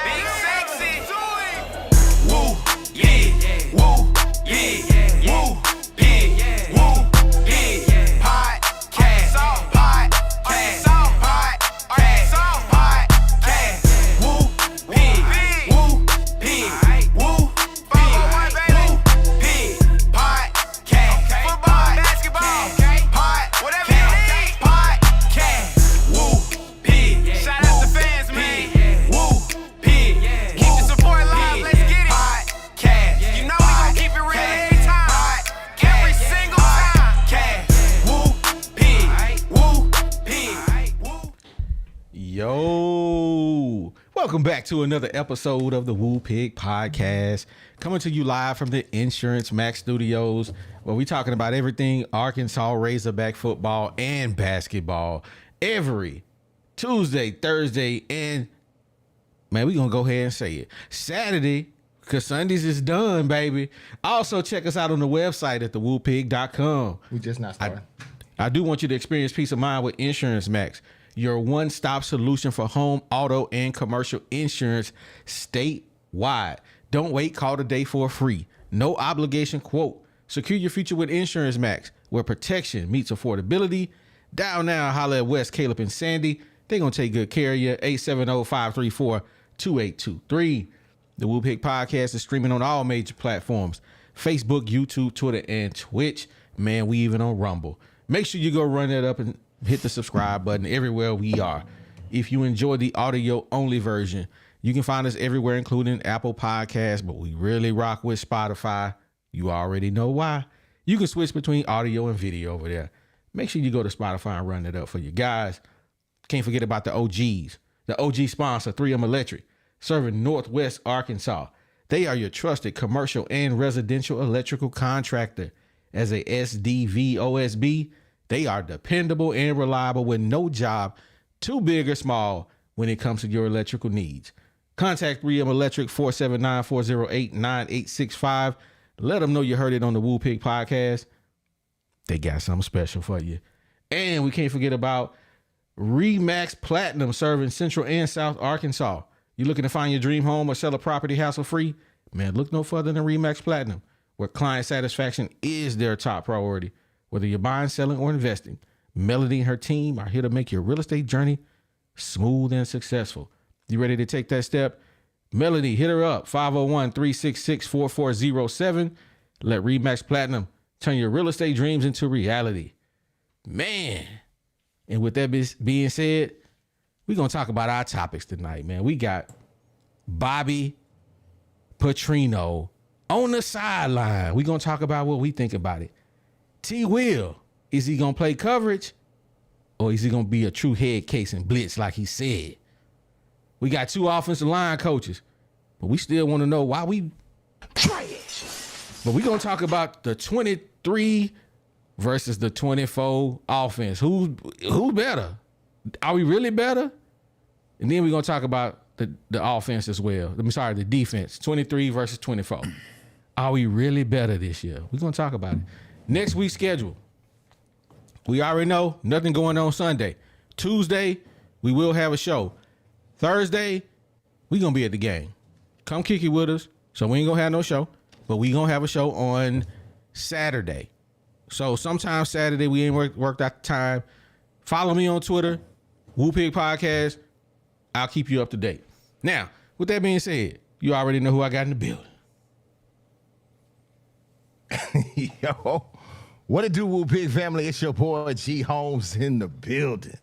Big sexy. Woo, yeah, woo, yeah, woo, big, woo, big. Podcast, podcast, podcast, woo, big, woo, big, woo, big, podcast, football, basketball, whatever you need. Podcast, woo, big. Shout out to fans, man. Woo, big. Keep the support alive. Let's get it. Podcast, you know we gon' keep it real every time. Every single time. Podcast, woo, big, woo, big, woo. Yo, welcome back to another episode of the Woo Pig Podcast, coming to you live from the Insurance Max Studios, where we talking about everything Arkansas Razorback football and basketball every Tuesday, Thursday, and man, we gonna go ahead and say it, Saturday, because Sundays is done, baby. Also, check us out on the website at thewoopig.com. We just not starting. I do want you to experience peace of mind with Insurance Max, your one-stop solution for home, auto, and commercial insurance statewide. Don't wait. Call today for a free, no obligation quote. Secure your future with Insurance Max, where protection meets affordability. Dial now, holla at West, Caleb, and Sandy. They're going to take good care of you. 870-534-2823. The Woo Pig Podcast is streaming on all major platforms: Facebook, YouTube, Twitter, and Twitch. Man, we even on Rumble. Make sure you go run that up and hit the subscribe button everywhere we are. If you enjoy the audio only version, you can find us everywhere, including Apple Podcasts, but we really rock with Spotify. You already know why. You can switch between audio and video over there. Make sure you go to Spotify and run it up for you guys. Can't forget about the OGs. The OG sponsor, 3M Electric, serving Northwest Arkansas. They are your trusted commercial and residential electrical contractor. As a SDV OSB, they are dependable and reliable with no job too big or small when it comes to your electrical needs. Contact 3M Electric 479-408-9865. Let them know you heard it on the Woo Pig Podcast. They got something special for you. And we can't forget about Remax Platinum, serving Central and South Arkansas. You looking to find your dream home or sell a property hassle-free? Man, look no further than Remax Platinum, where client satisfaction is their top priority. Whether you're buying, selling, or investing, Melody and her team are here to make your real estate journey smooth and successful. You ready to take that step? Melody, hit her up, 501-366-4407. Let Remax Platinum turn your real estate dreams into reality. Man. And with that being said, we're going to talk about our topics tonight, man. We got Bobby Petrino on the sideline. We're going to talk about what we think about it. T. Will, is he going to play coverage, or is he going to be a true head case and blitz like he said? We got two offensive line coaches, but we still want to know why we trash. But we're going to talk about the 23 versus the 24 offense. Who's better? Are we really better? And then we're going to talk about the offense as well. The defense, 23 versus 24. Are we really better this year? We're going to talk about it. Next week's schedule. We already know nothing going on Sunday. Tuesday, we will have a show. Thursday, we going to be at the game. Come kick it with us. So we ain't going to have no show, but we going to have a show on Saturday. So sometime Saturday, we ain't worked out the time. Follow me on Twitter, Woo Pig Podcast. I'll keep you up to date. Now, with that being said, you already know who I got in the building. Yo, what it do, Woo Pig family? It's your boy G Holmes in the building,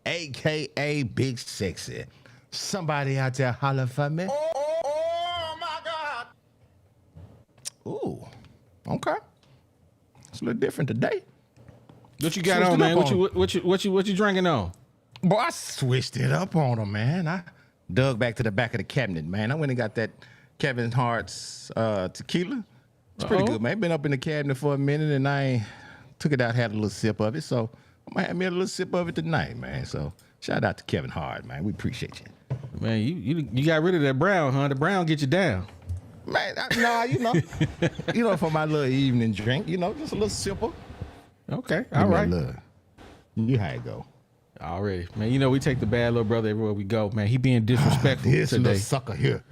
a.k.a. Big Sexy. Somebody out there holler for me. Oh my God. Ooh, okay. It's a little different today. What you got on, man? What you drinking on? Boy, I switched it up on him, man. I dug back to the back of the cabinet, man. I went and got that Kevin Hart's tequila. It's pretty good, man. Been up in the cabinet for a minute, and I took it out, had a little sip of it. So I'm gonna have me a little sip of it tonight, man. So shout out to Kevin Hart, man. We appreciate you. Man, you got rid of that brown, huh? The brown get you down. Man, you know, for my little evening drink, just a little sipper. Okay, all right. You how it go. Already, man. You know we take the bad little brother everywhere we go, man. He being disrespectful This today. little sucker here.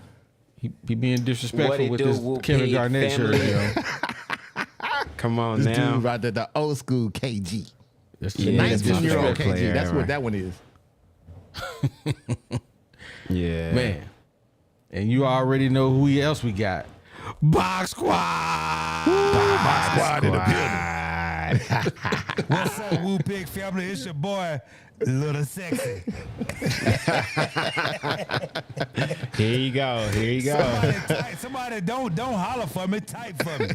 He being What disrespectful it with do, this Whoop Kevin Pig Garnett shirt. family? You know? Come on This now. dude right there, the old school KG. That's The Yeah, that's my 19-year-old favorite KG. player That's ever. what that one is. Yeah. man. And you already know who else we got. Box Squad. Squad in the building. What's up, Woo Pig family? It's your boy, Little Sexy. Here you go. Here you go. Somebody don't holler for me, type for me.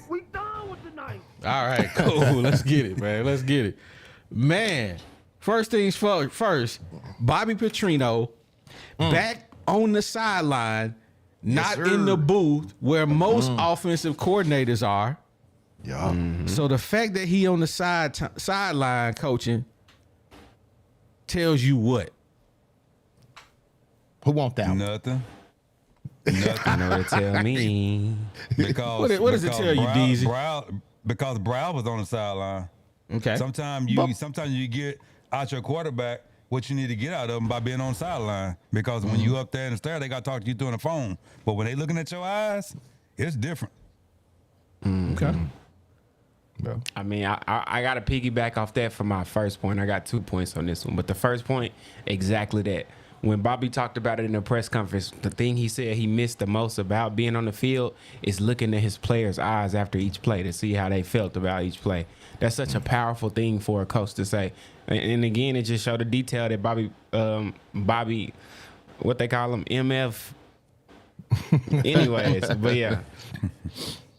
We done with the night. All right, cool. Let's get it, man. Let's get it. Man, first things first, Bobby Petrino back on the sideline, not sir. in the booth where most offensive coordinators are. Yeah. So the fact that he on the sideline coaching tells you what? Who want that one? Nothing. I know what to tell me. Because What does it tell you, Deezy? Because Brown was on the sideline. Okay. Sometimes you get out your quarterback what you need to get out of them by being on the sideline. Because when you up there in the stair, they got to talk to you through the phone. But when they looking at your eyes, it's different. Okay. I mean, I got to piggyback off that for my first point. I got 2 points on this one. But the first point, exactly that. When Bobby talked about it in the press conference, the thing he said he missed the most about being on the field is looking at his players' eyes after each play to see how they felt about each play. That's such a powerful thing for a coach to say. And again, it just showed the detail that Bobby, what they call him, MF. Anyways,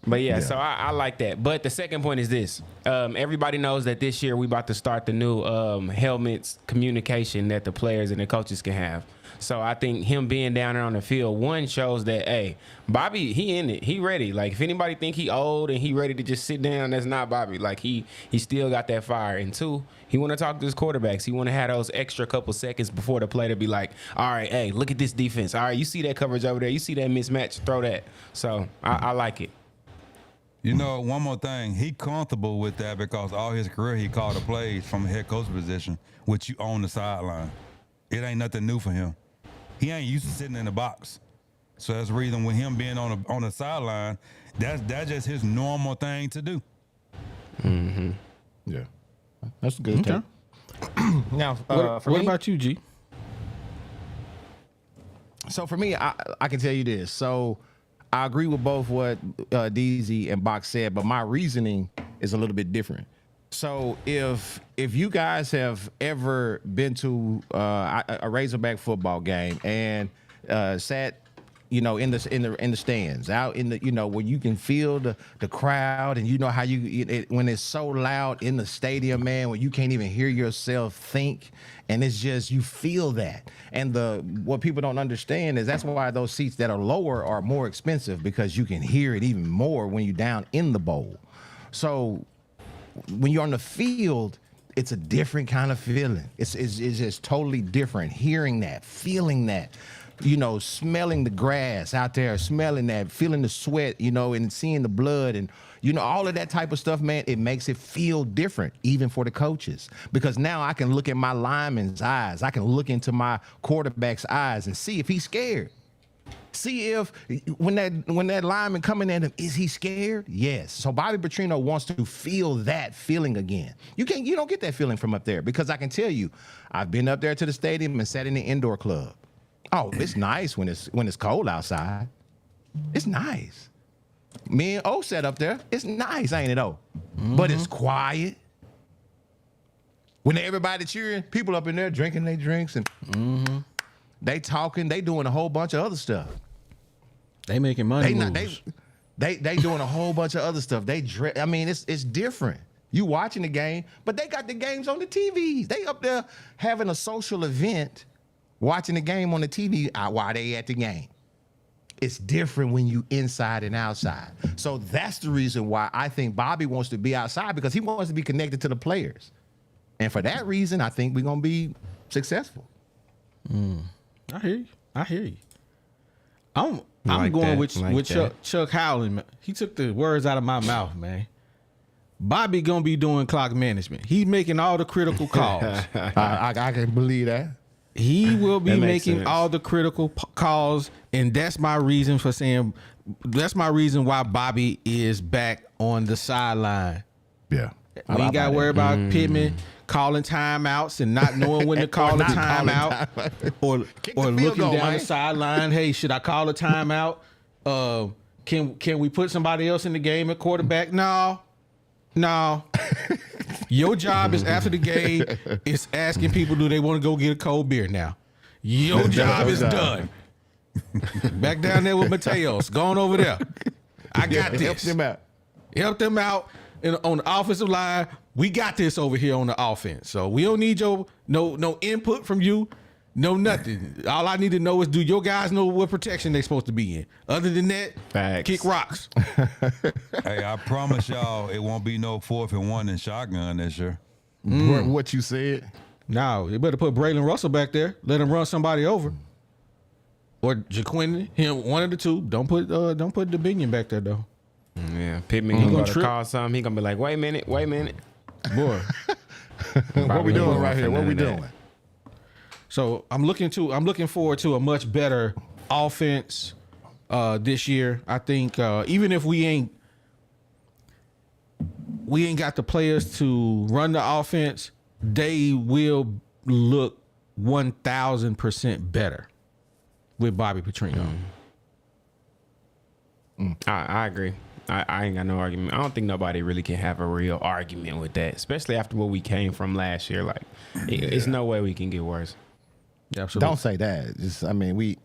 but yeah, so I like that. But the second point is this. Everybody knows that this year we about to start the new helmets communication that the players and the coaches can have. So I think him being down there on the field, one, shows that, hey, Bobby, he in it. He ready. Like, if anybody think he old and he ready to just sit down, that's not Bobby. Like, he still got that fire. And two, he want to talk to his quarterbacks. He want to have those extra couple seconds before the play to be like, all right, hey, look at this defense. All right, you see that coverage over there. You see that mismatch. Throw that. So I like it. You know, one more thing. He comfortable with that because all his career he called the plays from a head coach position, which you own the sideline. It ain't nothing new for him. He ain't used to sitting in the box. So that's the reason with him being on the sideline, that's just his normal thing to do. Mm-hmm. Yeah. That's a good take. Now, What for me, about you, G? so for me, I can tell you this. So I agree with both what DZ and Box said, but my reasoning is a little bit different. So if you guys have ever been to a Razorback football game and sat, you know, in the stands, out in the, you know, where you can feel the crowd, and you know how when it's so loud in the stadium, man, when you can't even hear yourself think, and it's just, you feel that. And what people don't understand is that's why those seats that are lower are more expensive, because you can hear it even more when you're down in the bowl. So when you're on the field, it's a different kind of feeling. It's just totally different. Hearing that, feeling that, you know, smelling the grass out there, smelling that, feeling the sweat, you know, and seeing the blood, and, you know, all of that type of stuff, man, it makes it feel different, even for the coaches. Because now I can look at my lineman's eyes. I can look into my quarterback's eyes and see if he's scared. See if when that lineman coming at him, is he scared? Yes. So Bobby Petrino wants to feel that feeling again. You don't get that feeling from up there, because I can tell you, I've been up there to the stadium and sat in the indoor club. Oh, it's nice when it's cold outside. It's nice. Me and O sat up there. It's nice, ain't it, O? But it's quiet. When everybody cheering, people up in there drinking their drinks, and they talking, they doing a whole bunch of other stuff. They making money moves. They doing a whole bunch of other stuff. I mean, it's different. You watching the game, but they got the games on the TVs. They up there having a social event, watching the game on the TV while they at the game. It's different when you inside and outside. So that's the reason why I think Bobby wants to be outside, because he wants to be connected to the players. And for that reason, I think we're going to be successful. I hear you. I'm Like going that, with like that. Chuck Howland. He took the words out of my mouth, man. Bobby gonna be doing clock management. He's making all the critical calls. I can believe that. He will be That makes making sense. all the critical calls, and that's my reason for saying. That's my reason why Bobby is back on the sideline. Yeah. We ain't got to worry about Pittman calling timeouts and not knowing when to call a timeout, or Kick the looking field goal, down man. the sideline. Hey, should I call a timeout? Can we put somebody else in the game at quarterback? No. Your job is after the game is asking people, do they want to go get a cold beer now? Your job is done. Back down there with Mateos. Going over there. I got this. Help them out. Help them out on the offensive line. We got this over here on the offense. So we don't need your no input from you. No nothing. All I need to know is, do your guys know what protection they supposed to be in? Other than that, Facts. kick rocks. Hey, I promise y'all, it won't be no 4th and 1 in shotgun this year. What you said? No, you better put Braylon Russell back there. Let him run somebody over. Or Jaquin, him, one of the two. Don't put Dominion back there though. Yeah, Pittman gonna gonna go to trip. call something. He gonna be like, wait a minute. Boy. What we doing going right for here? What none we of that. doing? So I'm looking forward to a much better offense this year. I think even if we ain't got the players to run the offense, they will look 1,000% better with Bobby Petrino. I agree. I ain't got no argument. I don't think nobody really can have a real argument with that, especially after what we came from last year. Like, it's no way we can get worse. Absolutely. Don't say that. Just, I mean, we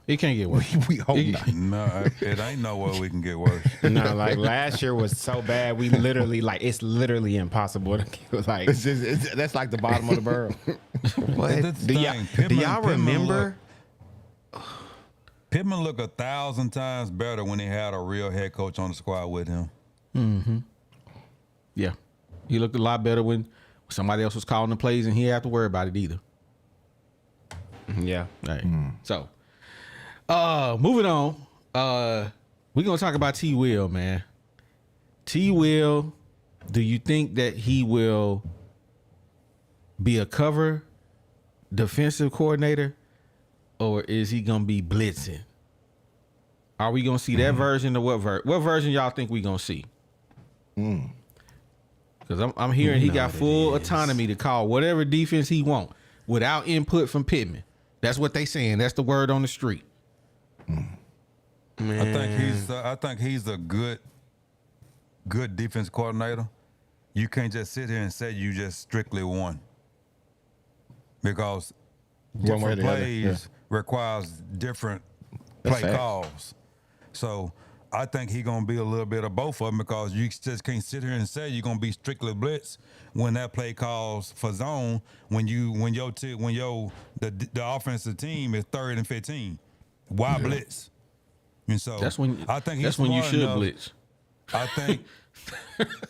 It can't get worse. we hope not. No, it ain't no way we can get worse. No, like last year was so bad. We literally, like, it's literally impossible to get, like. That's like the bottom of the barrel. That's the Do thing. y'all remember? Pittman looked 1,000 times better when he had a real head coach on the squad with him. Yeah. He looked a lot better when somebody else was calling the plays and he didn't have to worry about it either. Yeah. Right. So, moving on. We're gonna talk about T. Will, man. T. Will, do you think that he will be a cover defensive coordinator, or is he gonna be blitzing? Are we gonna see that version, or what version y'all think we gonna see? Because I'm hearing he got full autonomy to call whatever defense he want without input from Pittman. That's what they saying. That's the word on the street. I think he's a good defense coordinator. You can't just sit here and say you just strictly one, because One way or different the other, plays requires different That's play fact. calls. So I think he's gonna be a little bit of both of them, because you just can't sit here and say you're gonna be strictly blitz when that play calls for zone when the offensive team is 3rd and 15. Why blitz? And so That's when I think he's that's when you smart should enough. blitz. I think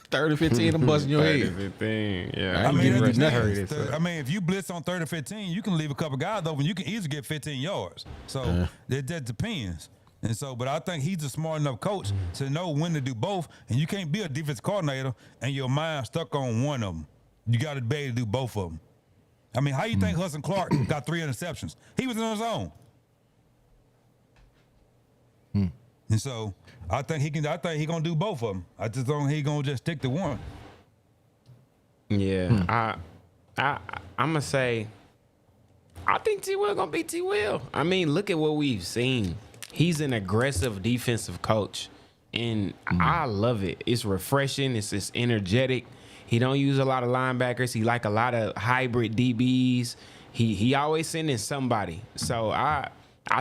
3rd and 15, I'm busting your head. Everything. Yeah. I I mean, mean, give it you nothing. depends. I mean, if you blitz on 3rd and 15, you can leave a couple guys open. You can easily get 15 yards. So that depends. And so, but I think he's a smart enough coach to know when to do both. And you can't be a defense coordinator and your mind stuck on one of them. You got to be able to do both of them. I mean, how you think Hudson Clark got 3 interceptions? He was in his own. And so I think he gonna do both of them. I just don't. He gonna just stick to one. Yeah. I'm gonna say, I think T. Will gonna be T. Will. I mean, look at what we've seen. He's an aggressive defensive coach, and I love it. It's refreshing. It's just energetic. He don't use a lot of linebackers. He like a lot of hybrid DBs. He always sending somebody. So I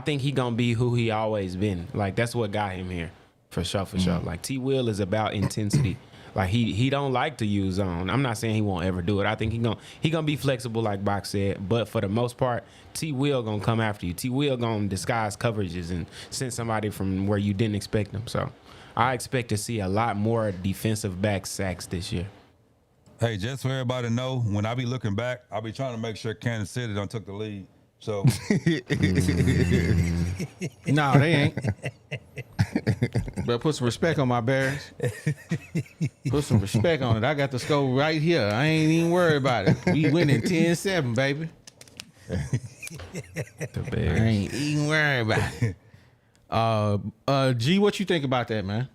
think he gonna be who he always been. Like, that's what got him here, for sure. Like, T. Will is about intensity. Like, he don't like to use zone. I'm not saying he won't ever do it. I think he gonna be flexible, like Box said. But for the most part, T. Will gonna come after you. T. Will gonna disguise coverages and send somebody from where you didn't expect them. So I expect to see a lot more defensive back sacks this year. Hey, just so everybody know, when I be looking back, I be trying to make sure Kansas City done took the lead. So No, they ain't. Better put some respect on my Bears. Put some respect on it. I got the score right here. I ain't even worried about it. We winning 10-7, baby. The I Bears. ain't even worried about it. G, what you think about that, man?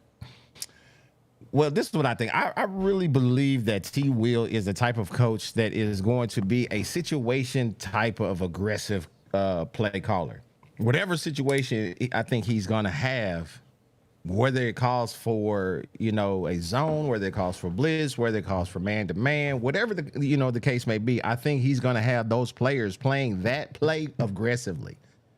Well, this is what I think. I really believe that T. Will is the type of coach that is going to be a situation type of aggressive play caller. Whatever situation I think he's going to have, whether it calls for, a zone, whether it calls for blitz, whether it calls for man-to-man, whatever the case may be, I think he's going to have those players playing that play aggressively,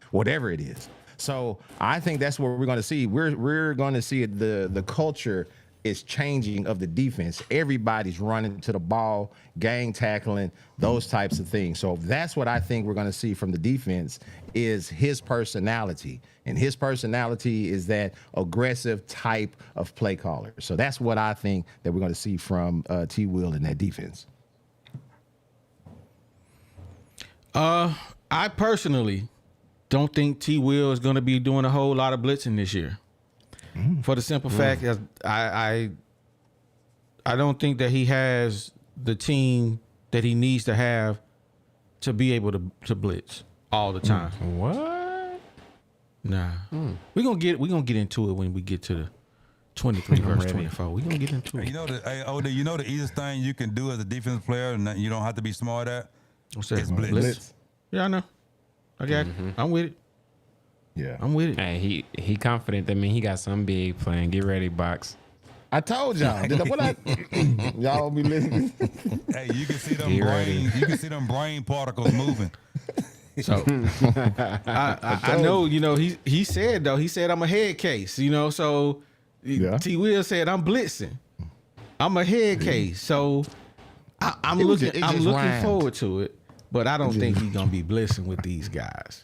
whatever it is. So I think that's what we're going to see. We're going to see the culture is changing of the defense. Everybody's running to the ball, gang tackling, those types of things. So that's what I think we're going to see from the defense is his personality. And his personality is that aggressive type of play caller. So that's what I think that we're going to see from T. Will in that defense. I personally don't think T. Will is going to be doing a whole lot of blitzing this year. For the simple fact that I don't think that he has the team that he needs to have to be able to blitz all the time. What? Nah. We're gonna get into it when we get to the 23 verse 24. We're gonna get into it. You know the easiest thing you can do as a defensive player and that you don't have to be smart at? What's that? It's blitz. Yeah, I know. I got it. I'm with it. Yeah. I'm with it. Hey, he confident. That mean he got some big playing. Get ready, box. I told y'all. Y'all be listening. Hey, you can see them Get ready. you can see them brain particles moving. So I know, he said though, I'm a head case, so Yeah. T. Will said I'm blitzing. I'm a head case. So I'm It looking just rhymed. forward to it, but I don't think he's gonna be blitzing with these guys.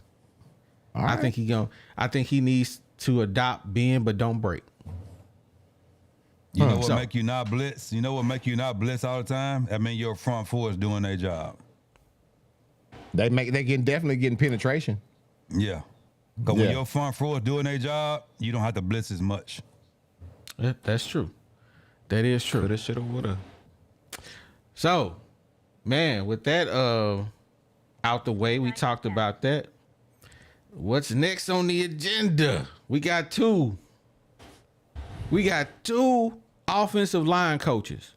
All I right. think he needs to adopt bend but don't break. You know what So- make you not blitz? You know what make you not blitz all the time? I mean, your front four is doing their job. They definitely getting penetration. Yeah. Because when Yeah. your front four is doing their job, you don't have to blitz as much. That's true. That is true. Coulda, shoulda, woulda. So, man, with that out the way, we talked about that. What's next on the agenda? We got two offensive line coaches,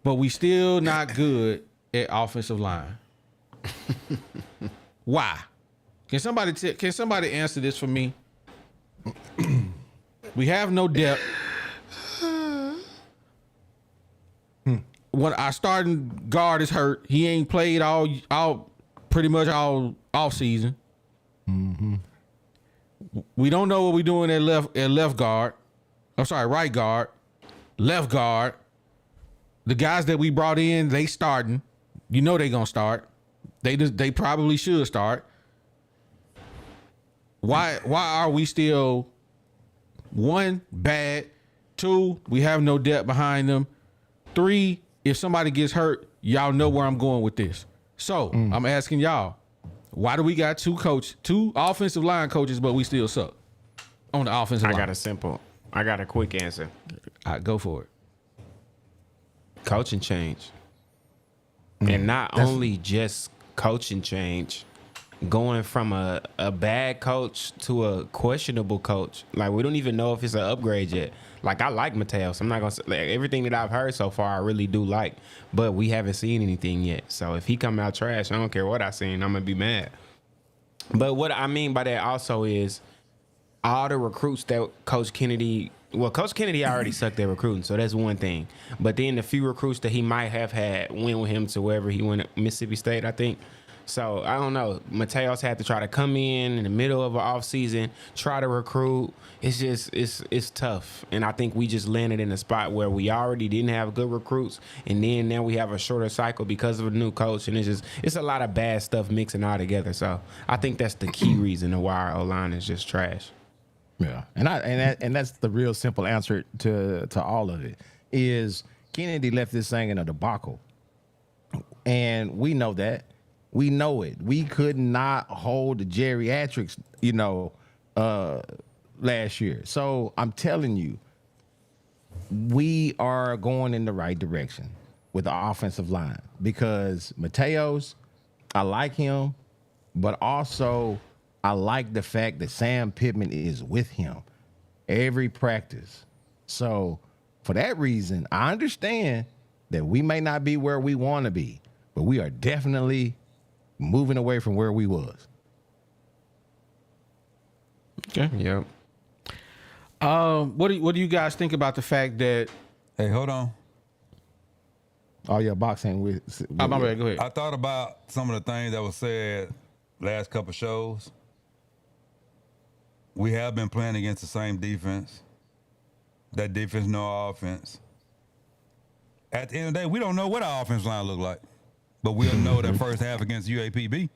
but we still not good at offensive line. Why? Can somebody answer this for me? We have no depth. When our starting guard is hurt, he ain't played all pretty much all off season. We don't know what we're doing at left guard. I'm sorry, right guard, left guard. The guys that we brought in, they starting. They gonna start. They probably should start. Why are we still, one, bad, two, we have no depth behind them, three, if somebody gets hurt, y'all know where I'm going with this. So I'm asking y'all, why do we got two offensive line coaches, but we still suck on the offensive line? I got a quick answer. All right, go for it. Coaching change. And not only just coaching change, going from a bad coach to a questionable coach. Like, we don't even know if it's an upgrade yet. Like, I like Mateos. I'm not going to say, everything that I've heard so far, I really do like. But we haven't seen anything yet. So if he come out trash, I don't care what I seen. I'm going to be mad. But what I mean by that also is all the recruits that Coach Kennedy already sucked at recruiting, so that's one thing. But then the few recruits that he might have had went with him to wherever he went at Mississippi State, I think. So I don't know. Mateos had to try to come in the middle of an off season, try to recruit. It's just it's tough, and I think we just landed in a spot where we already didn't have good recruits, and then now we have a shorter cycle because of a new coach, and it's a lot of bad stuff mixing all together. So I think that's the key reason why our O-line is just trash. Yeah, and that's the real simple answer to all of it is Kennedy left this thing in a debacle, and we know that. We know it. We could not hold the geriatrics, last year. So I'm telling you, we are going in the right direction with the offensive line because Mateos, I like him, but also I like the fact that Sam Pittman is with him every practice. So for that reason, I understand that we may not be where we want to be, but we are definitely moving away from where we was. Okay. Yep. What do you guys think about the fact that? Hey, hold on. Oh yeah, boxing with. Oh, my bad. Go ahead. I thought about some of the things that was said last couple shows. We have been playing against the same defense. That defense, no offense. At the end of the day, we don't know what our offense line look like, but we'll know that first half against UAPB.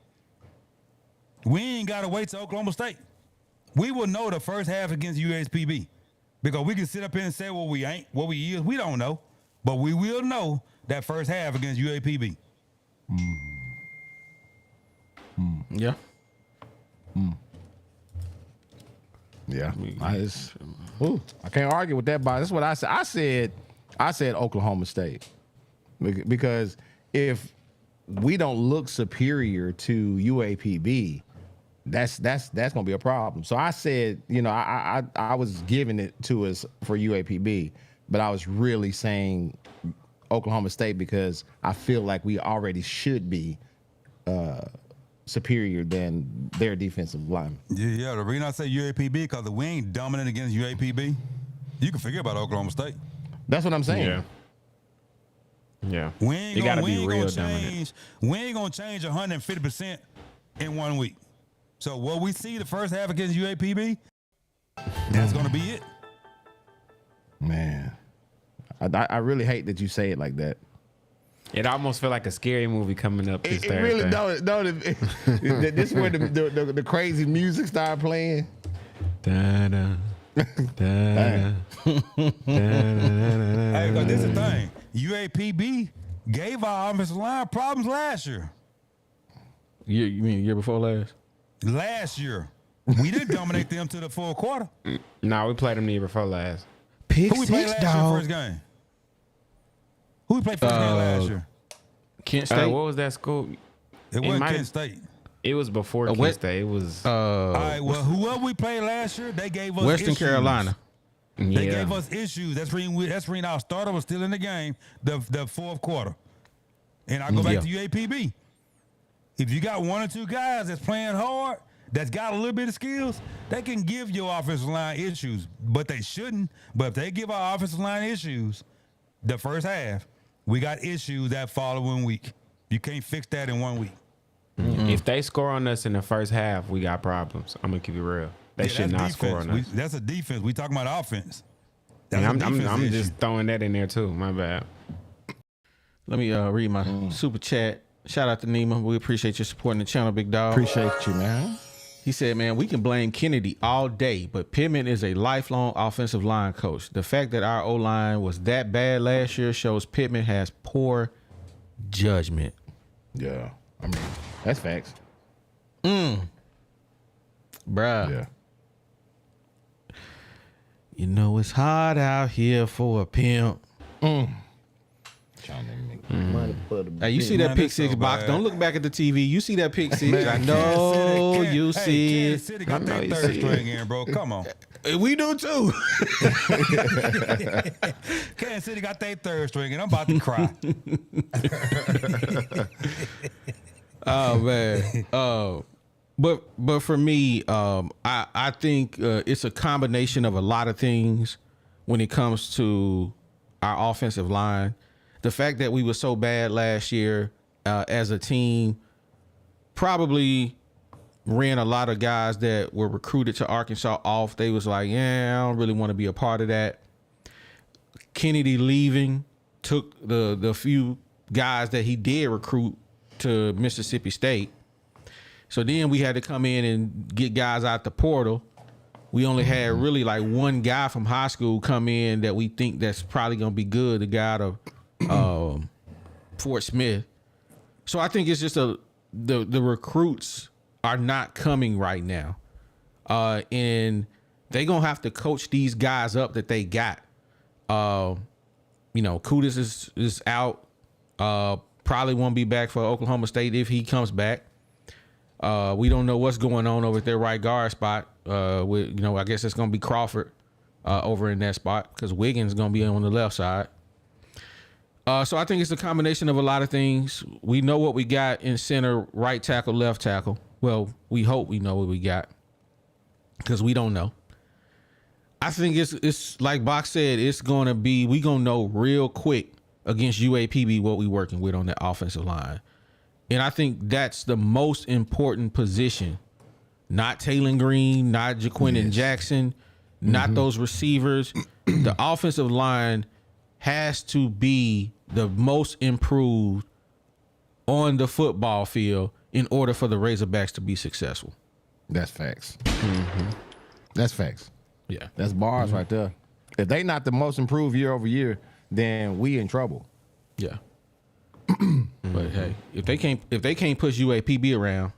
We ain't got to wait till Oklahoma State. We will know the first half against USPB because we can sit up here and say what we ain't, what we is. We don't know, but we will know that first half against UAPB. Yeah. Yeah, I can't argue with that. But that's what I said. I said Oklahoma State because if we don't look superior to UAPB, that's gonna be a problem. So I said, I was giving it to us for UAPB, but I was really saying Oklahoma State because I feel like we already should be superior than their defensive line. Yeah. The reason I say UAPB because if we ain't dominant against UAPB, you can forget about Oklahoma State. That's what I'm saying. Yeah. We ain't You gonna, gotta we be ain't real gonna dominant. change. We ain't gonna change 150% in 1 week. So what we see the first half against UAPB, that's gonna be it. Man, I really hate that you say it like that. It almost felt like a scary movie coming up this It really Thursday. don't. This is where the crazy music started playing. Da-da, da-da, Hey, because this is the thing. UAPB gave our offensive line problems last year. You mean year before last? Last year. We didn't dominate them to the full quarter. No, we played them the year before last. Pick Who we played last year first game? Who we played first game last year? Kent State. What was that school? It wasn't might- Kent State. It was before Kent West- State. It was All right, well, whoever we played last year, they gave us Western issues. Carolina. They yeah. gave us issues. That's when our starter was still in the game, the fourth quarter. And I go back to UAPB. If you got one or two guys that's playing hard, that's got a little bit of skills, they can give your offensive line issues, but they shouldn't. But if they give our offensive line issues the first half, we got issues that following week. You can't fix that in 1 week. If they score on us in the first half, we got problems. I'm gonna keep it real. They should that's not score on us. That's a defense. We talking about offense. That's And a I'm defense issue. just throwing that in there too. My bad. Let me read my super chat. Shout out to Nima. We appreciate you supporting the channel, big dog. Appreciate you, man. He said, man, we can blame Kennedy all day, but Pittman is a lifelong offensive line coach. The fact that our O-line was that bad last year shows Pittman has poor judgment. Yeah, I mean that's facts. Bruh. Yeah. You know it's hard out here for a pimp. Trying to make money for the Hey, you see Man, that pick that's six so box? bad. Don't look back at the TV. You see that pick six? I know Kansas you see Kansas City got I know that you third see string in, bro. Come on. it. We do too. Kansas City got that third string, and I'm about to cry. Oh man. But for me, I think it's a combination of a lot of things when it comes to our offensive line. The fact that we were so bad last year as a team probably ran a lot of guys that were recruited to Arkansas off. They was like, yeah, I don't really want to be a part of that. Kennedy leaving took the few guys that he did recruit to Mississippi State. So then we had to come in and get guys out the portal. We only had really like one guy from high school come in that we think that's probably going to be good, the guy out of Fort Smith. So I think it's just the recruits are not coming right now. And they gonna have to coach these guys up that they got. You know, Kudus is out. Probably won't be back for Oklahoma State if he comes back. We don't know what's going on over at their right guard spot. With, you know, I guess it's gonna be Crawford over in that spot because Wiggins is gonna be on the left side. So I think it's a combination of a lot of things. We know what we got in center, right tackle, left tackle. Well, we hope we know what we got because we don't know. I think it's like Box said, it's gonna be, we gonna know real quick against UAPB what we working with on that offensive line. And I think that's the most important position. Not Taylon Green, not Jaquindon Jackson, not those receivers. The offensive line has to be the most improved on the football field in order for the Razorbacks to be successful. That's facts. That's facts. Yeah. That's bars right there. If they not the most improved year over year, then we in trouble. Yeah. But hey, if they can't push UAPB around,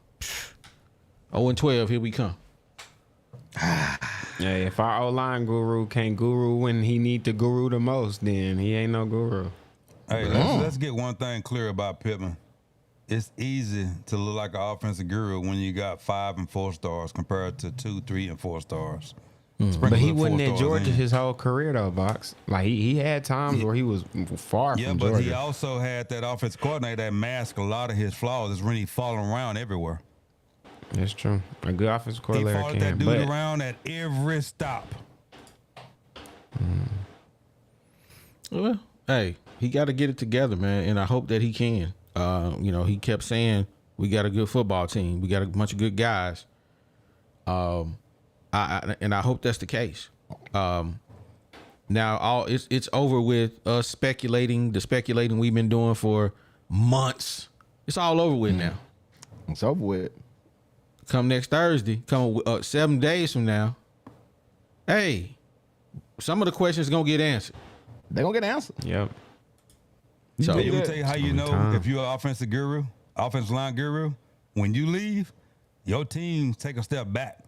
0-12, here we come. Yeah, if our O-line guru can't guru when he need to guru the most, then he ain't no guru. Hey, let's get one thing clear about Pittman. It's easy to look like an offensive guru when you got 5 and 4 stars compared to 2, 3, and 4 stars. But he wasn't at Georgia his whole career though, Box. Like he had times where he was far from Georgia. Yeah, but he also had that offensive coordinator that masked a lot of his flaws. It's really falling around everywhere. That's true. A good offensive He coordinator followed can. that dude But around at every stop. Well, hey, he got to get it together, man, and I hope that he can. You know, he kept saying we got a good football team, we got a bunch of good guys. I hope that's the case. Now it's over with us speculating. The speculating we've been doing for months. It's all over with now. It's over with. Come next Thursday, 7 days from now. Hey, some of the questions gonna get answered. They gonna get an answer. yep. So Let me tell you how you know time. if you're an offensive guru, offensive line guru. When you leave, your team take a step back.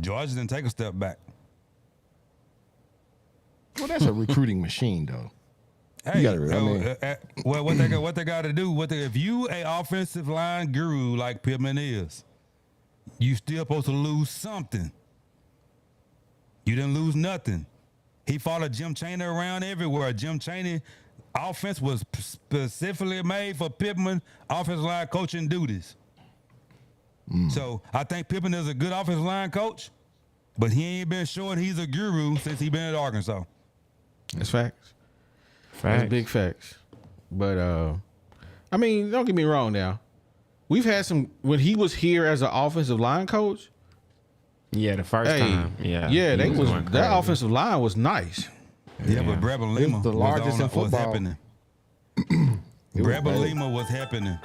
Georgia didn't take a step back. Well, that's a recruiting machine, though. Hey, You gotta- well, what they got to do? If you a offensive line guru like Pittman is, you still supposed to lose something. You didn't lose nothing. He followed Jim Chaney around everywhere. Jim Chaney offense was specifically made for Pittman offensive line coaching duties. So I think Pittman is a good offensive line coach, but he ain't been showing he's a guru since he been at Arkansas. that's facts. Facts. That's big facts. But I mean, don't get me wrong now. We've had some when he was here as an offensive line coach. Yeah, the first time. Yeah. Yeah, he they was going that crazy. offensive line was nice. Yeah, but Brevin Lima It's the largest in was football. happening. It was Brevin bad. Lima was happening.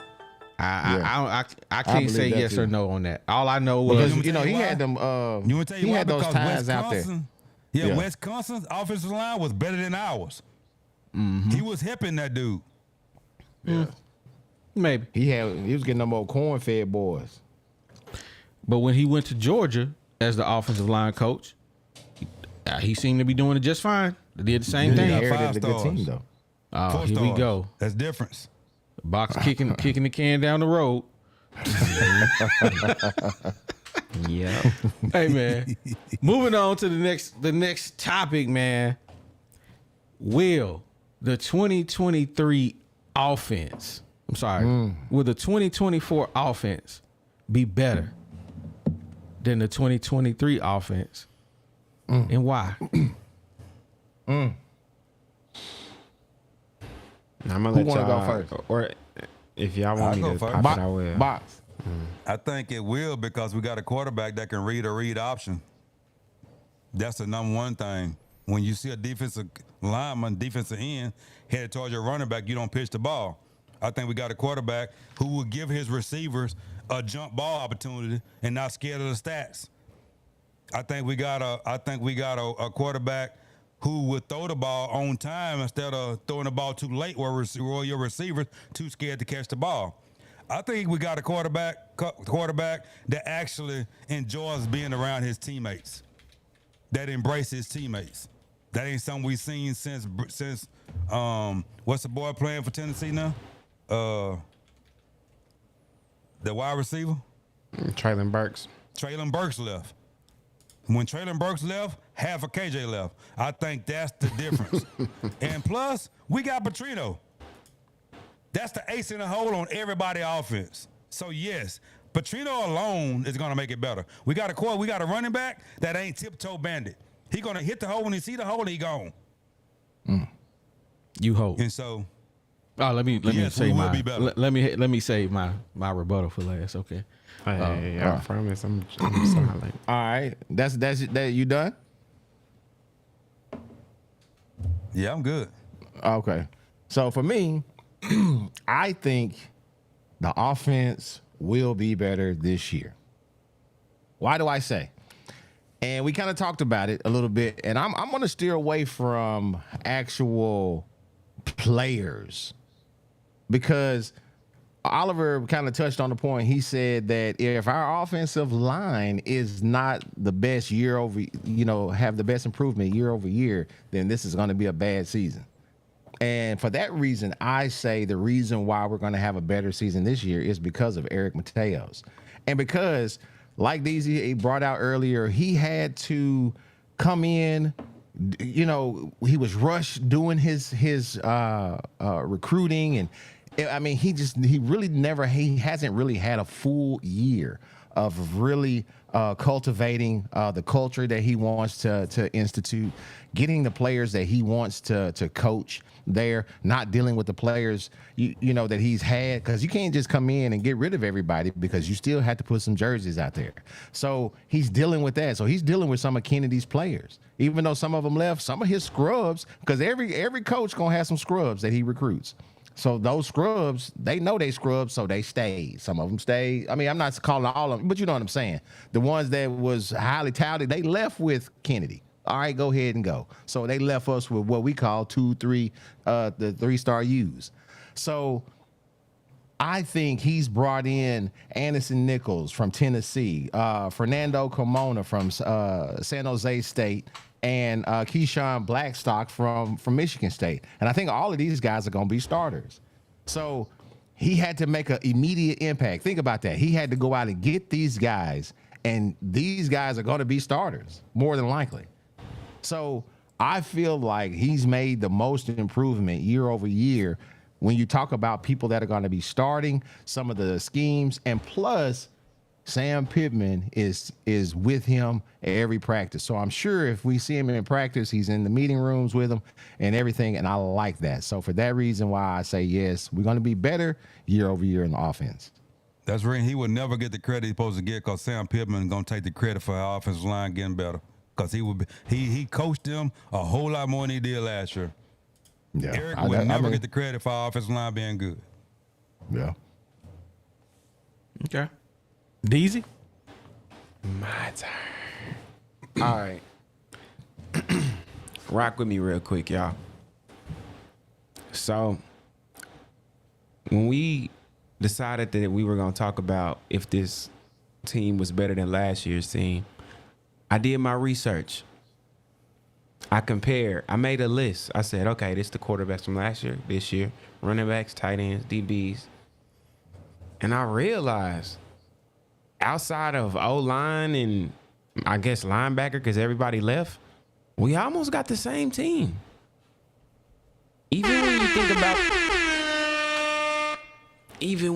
I can't believe say that yes too. or no on that. All I know was Because, you know, he why? had them. You want to tell you he why? had those Because ties out there. Wisconsin, Yeah. Wisconsin's offensive line was better than ours. Mm-hmm. He was helping that dude. maybe. He was getting them old corn-fed boys. But when he went to Georgia as the offensive line coach, he seemed to be doing it just fine. They did the same He thing. got inherited 5 a good stars. team, though. Oh, 4 here we stars. go. That's difference. Box kicking the can down the road. Yeah. Hey man, moving on to the next topic, man. Will the 2023 offense? I'm sorry. Will the 2024 offense be better than the 2023 offense, and why? I'm gonna Who let wanna go y'all first? Or if y'all want I'll me go to first. pop it, I will. Box. I think it will because we got a quarterback that can read a read option. That's the number one thing. When you see a defensive lineman, defensive end headed towards your running back, you don't pitch the ball. I think we got a quarterback who will give his receivers a jump ball opportunity and not scared of the stats. I think we got a quarterback who would throw the ball on time instead of throwing the ball too late where your receivers too scared to catch the ball. I think we got a quarterback that actually enjoys being around his teammates. that embrace his teammates. That ain't something we've seen since what's the boy playing for Tennessee now? The wide receiver? Traylon Burks. Traylon Burks left. When Traylon Burks left, half of KJ left. I think that's the difference. And plus, we got Petrino. That's the ace in the hole on everybody's offense. So yes, Petrino alone is gonna make it better. We got a running back that ain't tiptoe bandit. He gonna hit the hole when he see the hole, he gone. You hope. And so, let me yes, say we will my be better. let me say my rebuttal for last. Okay. Hey, I promise I'm silent. All right, that's that. You done? yeah, I'm good. Okay. So for me, I think the offense will be better this year. Why do I say? And we kind of talked about it a little bit, and I'm going to steer away from actual players because Oliver kind of touched on the point. He said that if our offensive line is not the best year over, have the best improvement year over year, then this is going to be a bad season. And for that reason, I say the reason why we're going to have a better season this year is because of Eric Mateos. And because, like he brought out earlier, he had to come in, he was rushed doing his recruiting. And I mean, he hasn't really had a full year of really cultivating the culture that he wants to institute, getting the players that he wants to coach there, not dealing with the players that he's had, because you can't just come in and get rid of everybody because you still have to put some jerseys out there. So he's dealing with that. So he's dealing with some of Kennedy's players, even though some of them left, some of his scrubs, because every coach gonna have some scrubs that he recruits. So those scrubs, they know they scrubs, so they stayed. Some of them stayed. I mean, I'm not calling all of them, but you know what I'm saying. The ones that was highly touted, they left with Kennedy. All right, go ahead and go. So they left us with what we call the 3-star U's. So I think he's brought in Anderson Nichols from Tennessee, Fernando Carmona from San Jose State, and Keyshawn Blackstock from Michigan State. And I think all of these guys are going to be starters. So he had to make an immediate impact. Think about that. He had to go out and get these guys, and these guys are going to be starters, more than likely. So I feel like he's made the most improvement year over year when you talk about people that are going to be starting, some of the schemes, and plus Sam Pittman is with him at every practice. So I'm sure if we see him in practice, he's in the meeting rooms with him and everything, and I like that. So for that reason why I say yes, we're going to be better year over year in the offense. That's right. He would never get the credit he's supposed to get because Sam Pittman is going to take the credit for our offensive line getting better because he coached them a whole lot more than he did last year. Yeah, Eric would never get the credit for our offensive line being good. Yeah. Okay. Deezy? My turn. All right. Rock with me real quick, y'all. So, when we decided that we were going to talk about if this team was better than last year's team, I did my research. I compared. I made a list. I said, okay, this is the quarterbacks from last year, this year, running backs, tight ends, DBs. And I realized outside of O-line and I guess linebacker, because everybody left, we almost got the same team. Even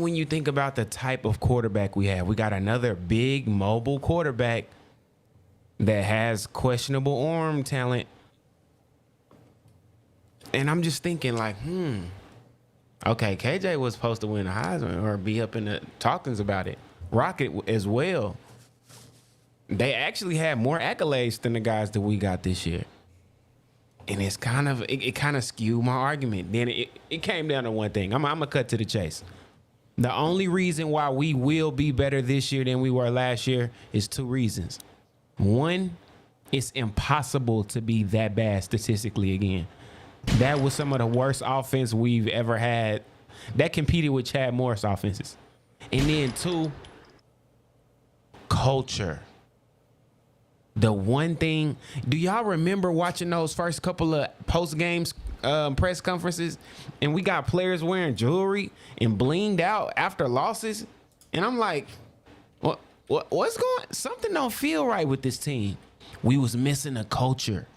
when you think about the type of quarterback we have, we got another big mobile quarterback that has questionable arm talent. And I'm just thinking like, okay, KJ was supposed to win a Heisman or be up in the talkings about it. Rocket as well. They actually had more accolades than the guys that we got this year. And it's kind of skewed my argument. Then it came down to one thing. I'm going to cut to the chase. The only reason why we will be better this year than we were last year is two reasons. One, it's impossible to be that bad statistically again. That was some of the worst offense we've ever had that competed with Chad Morris offenses. And then two, culture. the one thing, do y'all remember watching those first couple of post games press conferences, and we got players wearing jewelry and blinged out after losses, and I'm like, what's going? Something don't feel right with this team. We was missing a culture.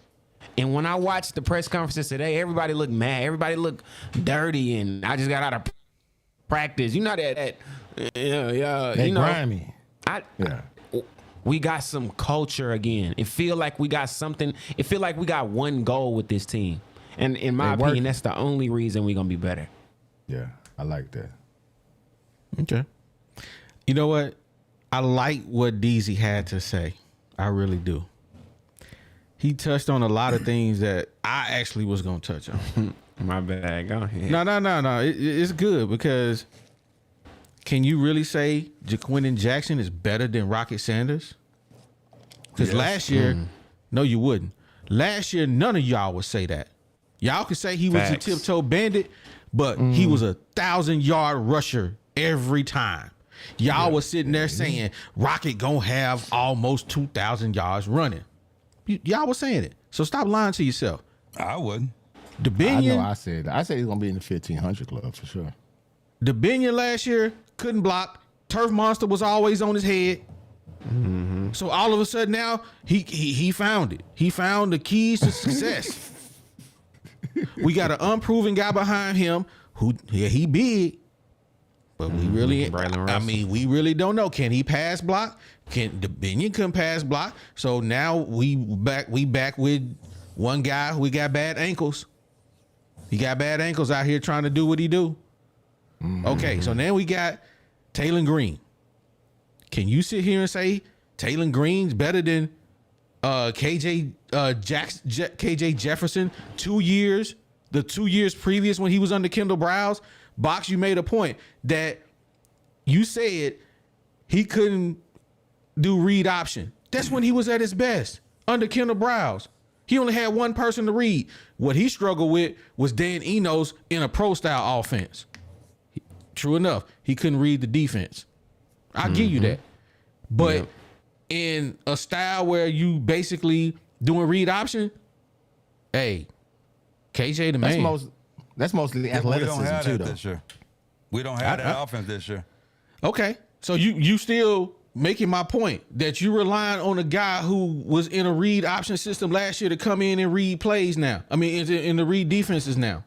And when I watched the press conferences today, everybody looked mad. Everybody looked dirty, and I just got out of practice. You know that They you know, grimy. we got some culture again. It feel like we got something. It feel like we got one goal with this team. And in my opinion, that's the only reason we're going to be better. Yeah, I like that. Okay. You know what? I like what DZ had to say. I really do. He touched on a lot of things that I actually was going to touch on. My bad. Go ahead. No. It's good because can you really say Jaquindon Jackson is better than Rocket Sanders? Because last year, no, you wouldn't. Last year, none of y'all would say that. Y'all could say he was a tiptoe bandit, but he was 1,000-yard rusher every time. Y'all was sitting there saying Rocket gonna have almost 2,000 yards running. Y'all was saying it. So stop lying to yourself. I wouldn't. Debinion, I said he's gonna be in the 1,500 club for sure. Debinion last year couldn't block. Turf Monster was always on his head. So all of a sudden now he found it. He found the keys to success. We got an unproven guy behind him who he big, but we really we really don't know. Can he pass block? Can Debinion couldn't pass block? So now we back with one guy who got bad ankles. He got bad ankles out here trying to do what he do. Okay, so then we got Taylor Green. Can you sit here and say Taylor Green's better than KJ Jefferson 2 years? The 2 years previous when he was under Kendall Browse? Box, you made a point that you said he couldn't do read option. That's when he was at his best under Kendall Browse. He only had one person to read. What he struggled with was Dan Enos in a pro style offense. True enough, he couldn't read the defense. I'll give you that. But in a style where you basically doing read option, hey, KJ the man. That's mostly the We don't athleticism have too, that though. this year. We don't have that offense this year. Okay, so you still making my point that you relying on a guy who was in a read option system last year to come in and read plays now. I mean, in the read defenses now.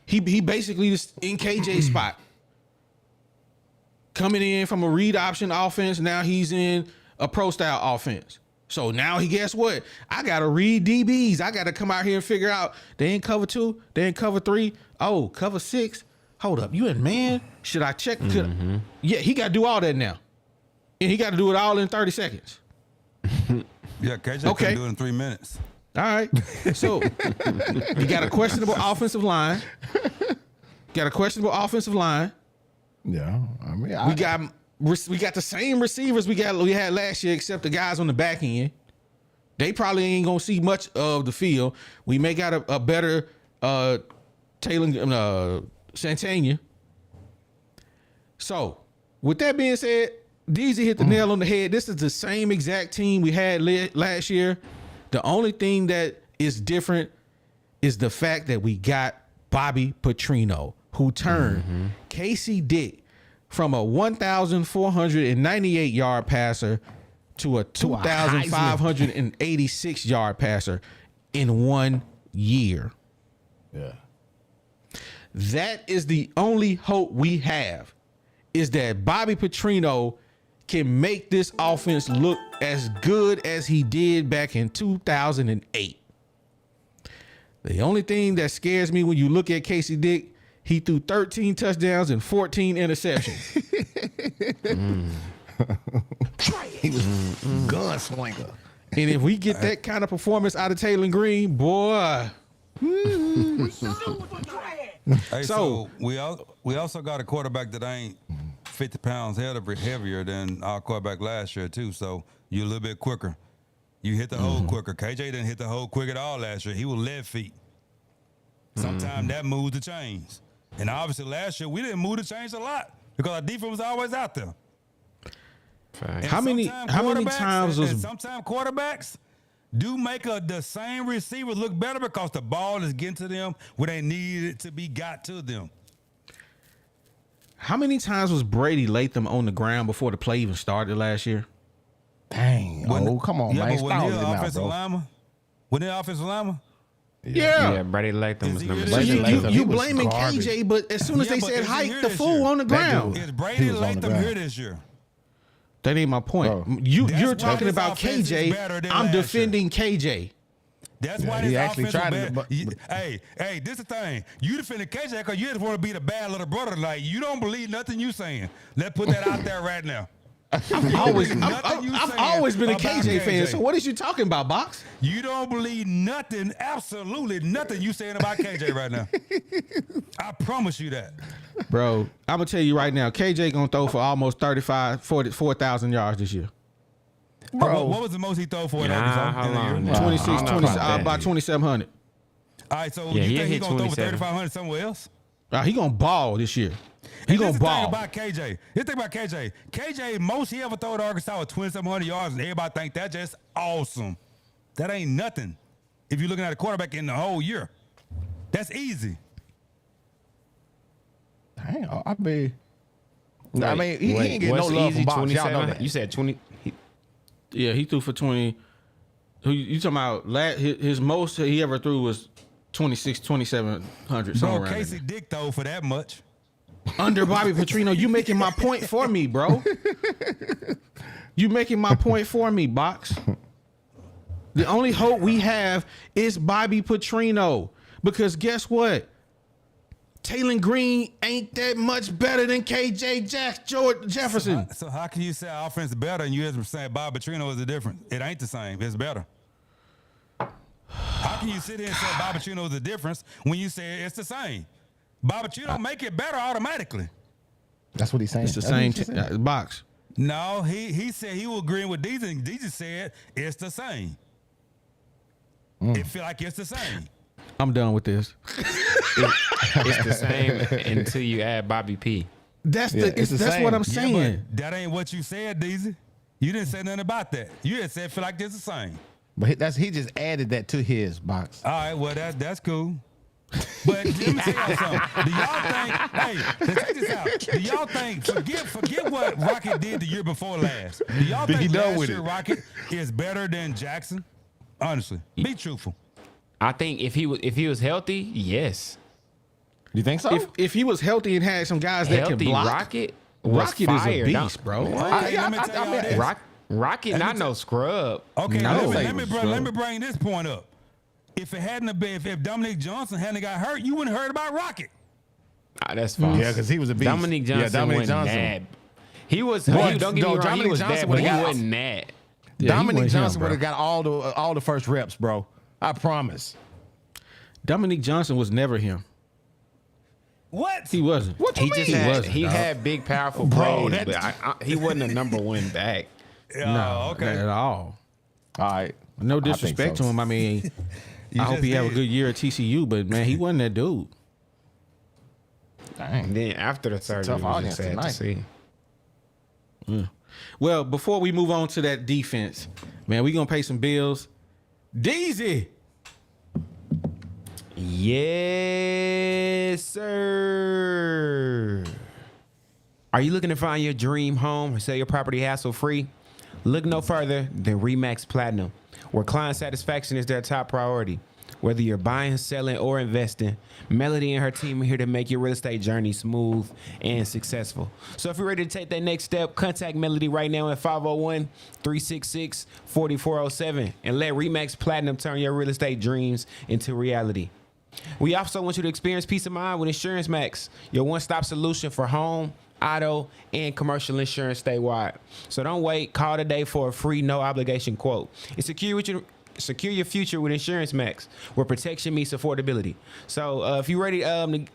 He basically just in KJ's spot. Coming in from a read option offense, now he's in a pro style offense. So now guess what? I gotta read DBs. I gotta come out here and figure out they in cover 2, they in cover 3. Oh, cover 6. Hold up, you in man? Should I check? Yeah, he gotta do all that now, and he got to do it all in 30 seconds. Yeah, KJ can do it in 3 minutes. All right, so you got a questionable offensive line. Yeah, I mean, we got the same receivers we had last year, except the guys on the back end. They probably ain't gonna see much of the field. We may got a better Taylor Santana. So, with that being said, DZ hit the nail on the head. This is the same exact team we had last year. The only thing that is different is the fact that we got Bobby Petrino, who turned Casey Dick from a 1,498 yard passer to a 2,586 yard passer in 1 year. yeah. That is the only hope we have, is that Bobby Petrino can make this offense look as good as he did back in 2008. The only thing that scares me when you look at Casey Dick, he threw 13 touchdowns and 14 interceptions. He was gunslinger. And if we get that kind of performance out of Taylor Green, boy. Hey, so we also got a quarterback that ain't 50 pounds heavier than our quarterback last year too. So you a little bit quicker. You hit the hole quicker. KJ didn't hit the hole quick at all last year. He was left feet. Sometimes that moves the chains. And obviously last year we didn't move the chains a lot because our defense was always out there. Fact. How many times was sometimes quarterbacks do make the same receiver look better because the ball is getting to them where they need it to be got to them. How many times was Brady Latham on the ground before the play even started last year? Dang. Come on, man. But when Style they're it out, offensive bro. lineman, when they're offensive lineman, Yeah, Brady Latham was Is he number good? So Brady six. Latham, he you was blaming garbage. KJ, but as soon as Yeah, they but said is he hike, here the this fool year? on the ground. dude- is Brady He was on the Latham ground. here this year? That ain't my point. Bro. You're That's why talking this about offense is better KJ. than I'm last year. defending KJ. That's Yeah, why he this actually offensive tried bad. to, but- Hey, this is the thing. You defended KJ because you just want to be the bad little brother. Like, you don't believe nothing you saying. Let's put that out there right now. I've always been a about KJ fan. KJ. So what is you talking about, Box? You don't believe nothing, absolutely nothing you saying about KJ right now. I promise you that. Bro, I'm going to tell you right now, KJ going to throw for almost 4,000 yards this year. Bro, what was the most he throw for in Nah, Arkansas? hold on. In a year? Nah. 26, I don't know 20, about that. about 2,700. All right, so Yeah, you he'll think he's hit going to throw for 27. 3,500 somewhere else? He going to ball this year. He And going this to is the thing ball. about KJ. This thing about KJ. KJ, most he ever throw to Arkansas was 2,700 yards, and everybody think that's just awesome. That ain't nothing. If you're looking at a quarterback in the whole year, that's easy. Dang, I mean, he ain't getting no what's love easy, from Box. Y'all know 27? that. You said 20. Yeah, he threw for 20. Who you talking about? His most he ever threw was 26, 2,700. Bro, somewhere around Casey there. Dick throw for that much. Under Bobby Petrino, you making my point for me, bro. You making my point for me, Box. The only hope we have is Bobby Petrino. Because guess what? Taylor Green ain't that much better than KJ Jefferson. So how can you say our offense is better and you just saying Bob Petrino is the difference? It ain't the same. It's better. How can you sit here and say Bob Petrino is the difference when you say it's the same? Bob Petrino make it better automatically. That's what he's saying. It's the That's what same he's saying. Box. No, he said he was agreeing with Deezy, and Deezy said it's the same. It feel like it's the same. I'm done with this. It's the same until you add Bobby P. That's Yeah, it's the that's same. what I'm Yeah, saying. but that ain't what you said, Deezy. You didn't say nothing about that. You just said feel like it's the same. But he just added that to his Box. All right, well that's cool. But let me tell y'all something. Do y'all think? Hey, check this out. Do y'all think? Forget what Rocket did the year before last. Do y'all He think done last with year it. Rocket is better than Jackson? Honestly, be truthful. I think if he was healthy, yes. You think so? If he was healthy and had some guys that can Healthy block, Rocket was Rocket fire. is a beast, bro. Okay, let me tell y'all this. Rocket, not no scrub. Okay, No. let me bring this point up. If it hadn't have been, if Dominic Johnson hadn't got hurt, you wouldn't have heard about Rocket. That's fine. Yeah, 'cause he was a beast. Dominic Yeah, Johnson Dominic wasn't Johnson. bad. He was. Boy, don't get me no, wrong. Dominic He was Johnson bad, but he would've got- wasn't that. Yeah, he Dominic wasn't him, Johnson bro. would have got all the first reps, bro. I promise. Dominic Johnson was never him. What? He wasn't. What you He just mean? had, wasn't, he dog. had big, powerful Bro, plays, but he wasn't a number one back. Oh, No, okay. not at all. All right. No I think disrespect so. to him. I mean, You I hope just he have a did. good year at TCU, but man, he wasn't that dude. Dang. And then after the surgery, tough it was audience just sad to tonight. see. Well, before we move on to that defense, man, we gonna pay some bills. Deezy. Yes, sir. Are you looking to find your dream home or sell your property hassle-free? Look no further than RE/MAX Platinum, where client satisfaction is their top priority. Whether you're buying, selling, or investing, Melody and her team are here to make your real estate journey smooth and successful. So if you're ready to take that next step, contact Melody right now at 501-366-4407 and let RE/MAX Platinum turn your real estate dreams into reality. We also want you to experience peace of mind with Insurance Max, your one-stop solution for home, auto, and commercial insurance statewide. So don't wait. Call today for a free, no-obligation quote. And secure your future with Insurance Max, where protection meets affordability. So if you're ready to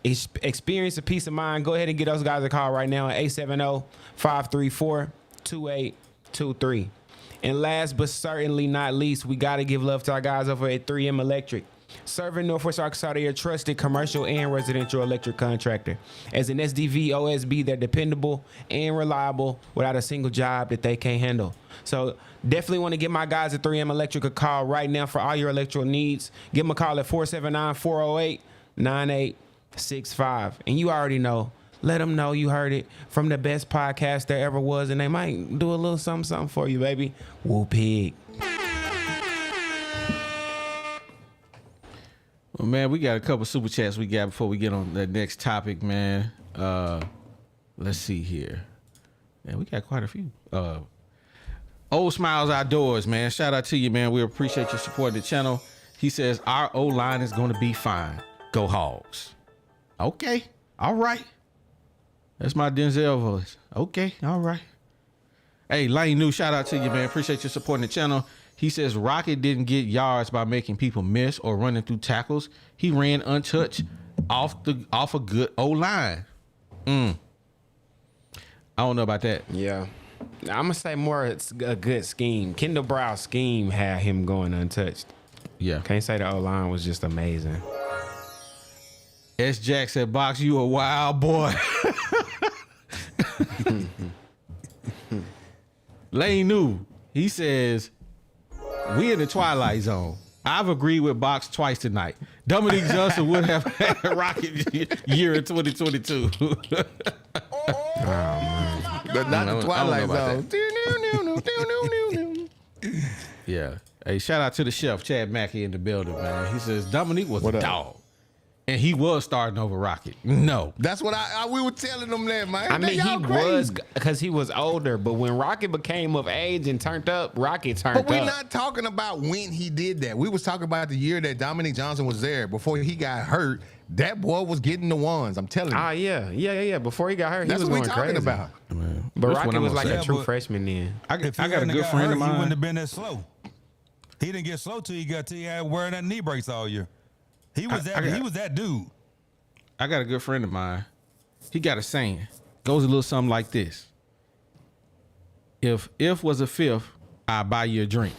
experience a peace of mind, go ahead and get those guys a call right now at 870-534-2823. And last but certainly not least, we got to give love to our guys over at 3M Electric. Serving Northwest Arkansas, they are trusted commercial and residential electric contractor. As an SDV OSB, they're dependable and reliable without a single job that they can't handle. So definitely want to give my guys at 3M Electric a call right now for all your electrical needs. Give them a call at 479-408-9865. And you already know, let them know you heard it from the best podcast there ever was, and they might do a little something for you, baby. Woo pig. Well, man, we got a couple super chats we got before we get on the next topic, man. Let's see here. Man, we got quite a few. Old Smiles Outdoors, man. Shout out to you, man. We appreciate your support of the channel. He says, our O-line is going to be fine. Go Hogs. Okay. All right. That's my Denzel voice. Okay. All right. Hey, Lane New, shout out to you, man. Appreciate your support in the channel. He says Rocket didn't get yards by making people miss or running through tackles. He ran untouched off a good O-line. I don't know about that. Yeah. I'm going to say more it's a good scheme. Kendall Brow's scheme had him going untouched. Yeah. Can't say the O-line was just amazing. S. Jack said, Box, you a wild boy. Lane New, he says, we in the twilight zone. I've agreed with Box twice tonight. Dominique Johnson would have had a rocket year in 2022. But not the Twilight Zone. Yeah. Hey, shout out to the chef, Chad Mackey in the building, man. He says Dominique was a dog. And he was starting over Rocket. No. That's what we were telling them that, man. I mean, Y'all he crazy. was because he was older, but when Rocket became of age and turned up, Rocket turned But we're up. not talking about when he did that. We was talking about the year that Dominique Johnson was there. Before he got hurt, that boy was getting the ones. I'm telling you. Ah, yeah. Before he got hurt, That's he was what we going talking crazy. about. Man, But this Rocket one I'm was gonna like say. a true but- freshman then. I If got a hadn't good got friend hurt, of he wouldn't mine. have been that slow. He didn't get slow till he had wearing that knee brace all year. He was that dude. I got a good friend of mine. He got a saying. Goes a little something like this. If was a fifth, I'll buy you a drink.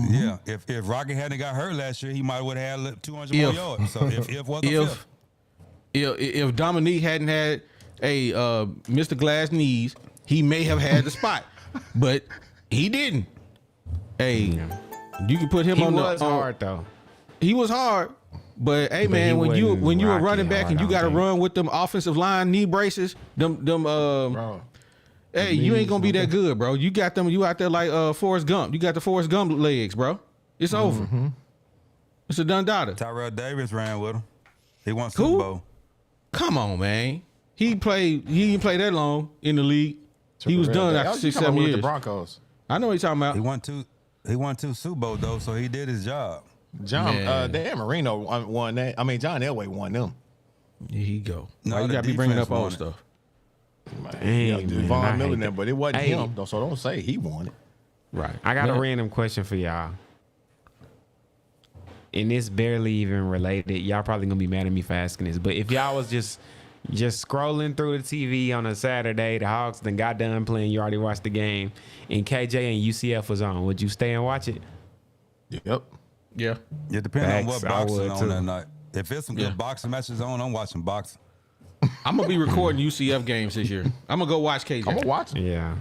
Yeah. If Rocket hadn't got hurt last year, he might would have had 200 more yards. So if was a fifth. If Dominique hadn't had a Mr. Glass knees, he may have had the spot. But he didn't. Hey, you can put him He on was the hard though. He was hard. But hey, But man, he when you wasn't a Rocky running back hard, and you I got to don't think. run with them offensive line knee braces, Bro. hey, you ain't gonna be that good, bro. You got them. You out there like Forrest Gump. You got the Forrest Gump legs, bro. It's over. It's a done daughter. Tyrell Davis ran with him. He won Who? Super Bowl. Come on, man. He didn't play that long in the league. He was done after 6-7 years. The Broncos. I know what you're talking He about. won two Super Bowls though, so he did his job. Dan Marino won that. I mean, John Elway won them. Here he go. No, Why you the gotta be bringing up defense old won it. stuff? Yeah, man, I Von hate Miller, that. but it wasn't Hey. him. So don't say he won it. Right. I got a Man, random question for y'all. And it's barely even related. Y'all probably gonna be mad at me for asking this. But if y'all was just scrolling through the TV on a Saturday, the Hawks then got done playing, you already watched the game, and KJ and UCF was on, would you stay and watch it? Yep. Yeah. It depends on what Facts, I boxing would, on too. that night. If it's some good Yeah. boxing matches on, I'm watching boxing. I'm gonna be recording UCF games this year. I'm gonna go watch KJ. I'm gonna watch it. Yeah.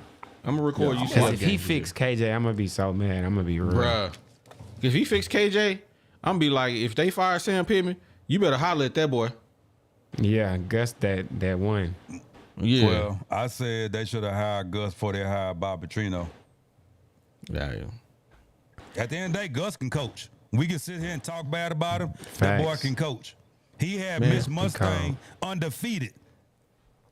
I'm gonna record UCF Because games. if he this fixed KJ, I'm gonna be so mad. I'm gonna be real. year. Bruh. If he fixed KJ, I'm gonna be like, if they fire Sam Pittman, you better holler at that boy. Yeah, Gus that one. Yeah. Well, I said they should have hired Gus before they hired Bob Petrino. Yeah. At the end of the day, Gus can coach. We can sit here and talk bad about him. That boy Facts. can coach. He had Man, Mitch he Mustang undefeated.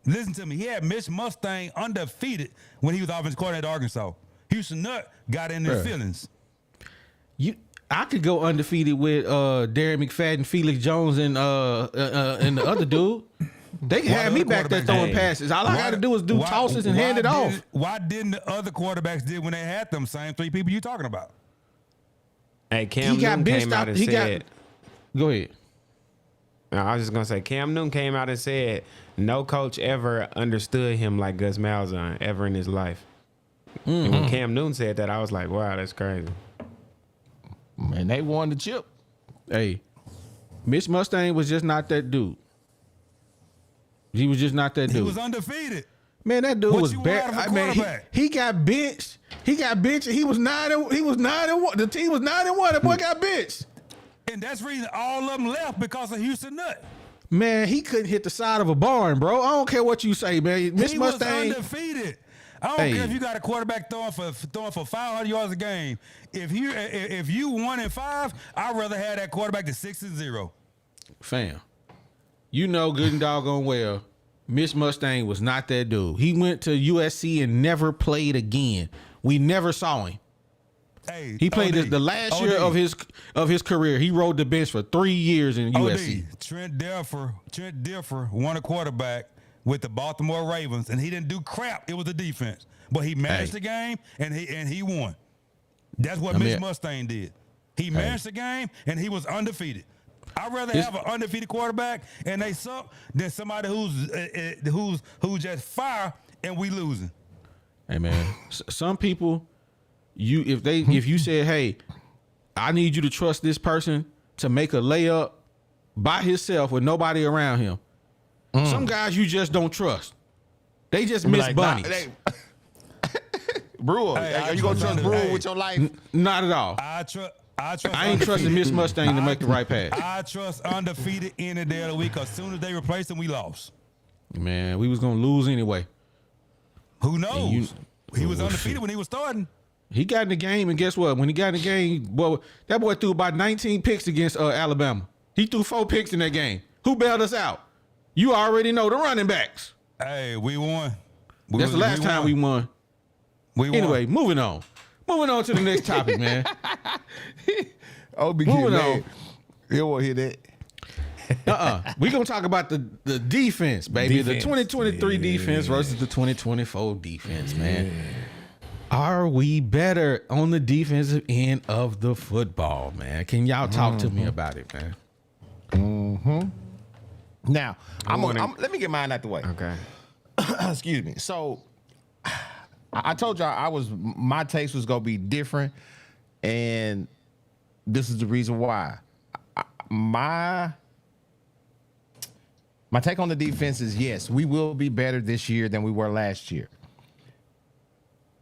Listen to me. He had Mitch Mustang undefeated when he was offensive coordinator at Arkansas. Houston Nutt got in his Bruh. feelings. I could go undefeated with Darren McFadden, Felix Jones, and the other dude. They can Why have the me other back there quarterbacks throwing didn't? passes. All I got to do is do tosses and hand it off. Why didn't the other quarterbacks did when they had them same three people you talking about? Hey, Cam He got Newton benched came out out. and He got. said. Go ahead. I was just gonna say Cam Newton came out and said no coach ever understood him like Gus Malzahn ever in his life. And when Cam Newton said that, I was like, wow, that's crazy. And they won the chip. Hey, Mitch Mustang was just not that dude. He was just not that dude. He was undefeated. Man, that dude What was you bad. want out of a I mean, quarterback? he got benched. He got benched. He was 9-1. The team was 9-1. The boy got benched. And that's the reason all of them left because of Houston Nutt. Man, he couldn't hit the side of a barn, bro. I don't care what you say, man. Mitch He Mustang. was undefeated. I don't Hey. care if you got a quarterback throwing for 500 yards a game. If you 1-5, I'd rather have that quarterback than 6-0. Fam, you know good and doggone well, Mitch Mustang was not that dude. He went to USC and never played again. We never saw him. Hey, He played OD, the last OD, year of his career. He rode the bench for 3 years in USC. OD, Trent Dilfer won a quarterback with the Baltimore Ravens, and he didn't do crap. It was the defense, but he managed the game and he won. That's what Mitch Mustang did. He managed the game and he was undefeated. I'd rather have an undefeated quarterback and they suck than somebody who's just fire and we losing. Hey man, some people, if you said, hey, I need you to trust this person to make a layup by himself with nobody around him. Some guys you just don't trust. They just miss bunnies. Brewer, Hey, are you gonna trust Brewer hey. with your life? Not at all. I trust. I ain't trusting Mitch Mustang to make the right pass. I trust undefeated any day of the week. As soon as they replaced him, we lost. Man, we was gonna lose anyway. Who knows? He was Oh, undefeated shit. when he was starting. He got in the game, and guess what? When he got in the game, that boy threw about 19 picks against Alabama. He threw 4 picks in that game. Who bailed us out? You already know the running backs. Hey, we won. That's the last time we won. We won. Anyway, moving on. Moving on to the next topic, man. OB Moving man. on. You won't hear that. We're going to talk about the defense, baby. Defense. The 2023 defense versus the 2024 defense, man. Are we better on the defensive end of the football, man? Can y'all talk to me about it, man? Now, let me get mine out the way. Okay. Excuse me. So, I told y'all my taste was gonna be different, and this is the reason why. My take on the defense is yes, we will be better this year than we were last year.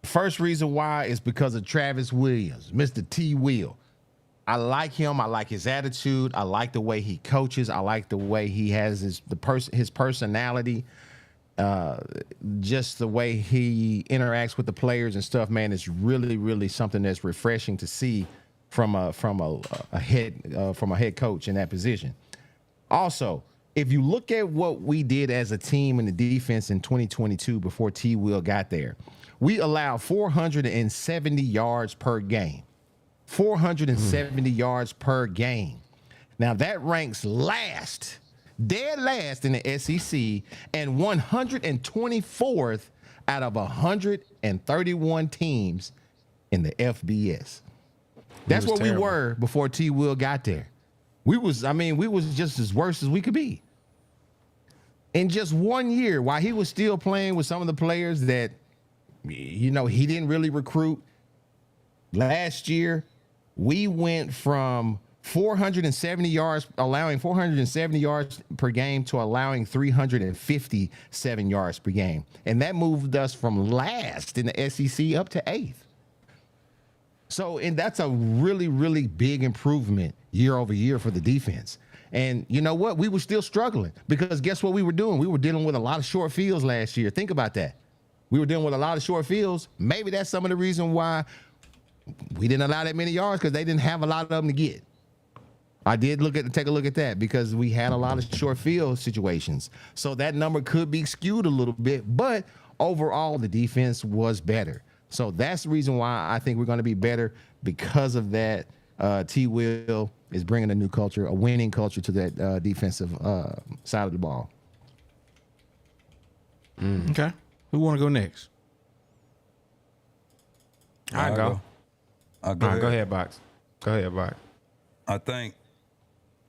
First reason why is because of Travis Williams, Mr. T. Will. I like him. I like his attitude. I like the way he coaches. I like the way he has his personality. Just the way he interacts with the players and stuff, man, is really, really something that's refreshing to see from a head coach in that position. Also, if you look at what we did as a team in the defense in 2022 before T. Will got there, we allowed 470 yards per game. 470 yards per game. Now that ranks last, dead last in the SEC, and 124th out of 131 teams in the FBS. That's what we were before T. Will got there. We was just as worse as we could be. In just 1 year, while he was still playing with some of the players that, he didn't really recruit, last year, we went from 470 yards, allowing 470 yards per game to allowing 357 yards per game. And that moved us from last in the SEC up to 8th. So, and that's a really, really big improvement year over year for the defense. And you know what? We were still struggling because guess what we were doing? We were dealing with a lot of short fields last year. Think about that. We were dealing with a lot of short fields. Maybe that's some of the reason why we didn't allow that many yards, because they didn't have a lot of them to get. I did take a look at that because we had a lot of short field situations. So that number could be skewed a little bit, but overall the defense was better. So that's the reason why I think we're going to be better, because of that. T. Will is bringing a new culture, a winning culture to that defensive side of the ball. Okay. Who want to go next? I go. I'll Go ahead, Box. Go ahead, Box. I think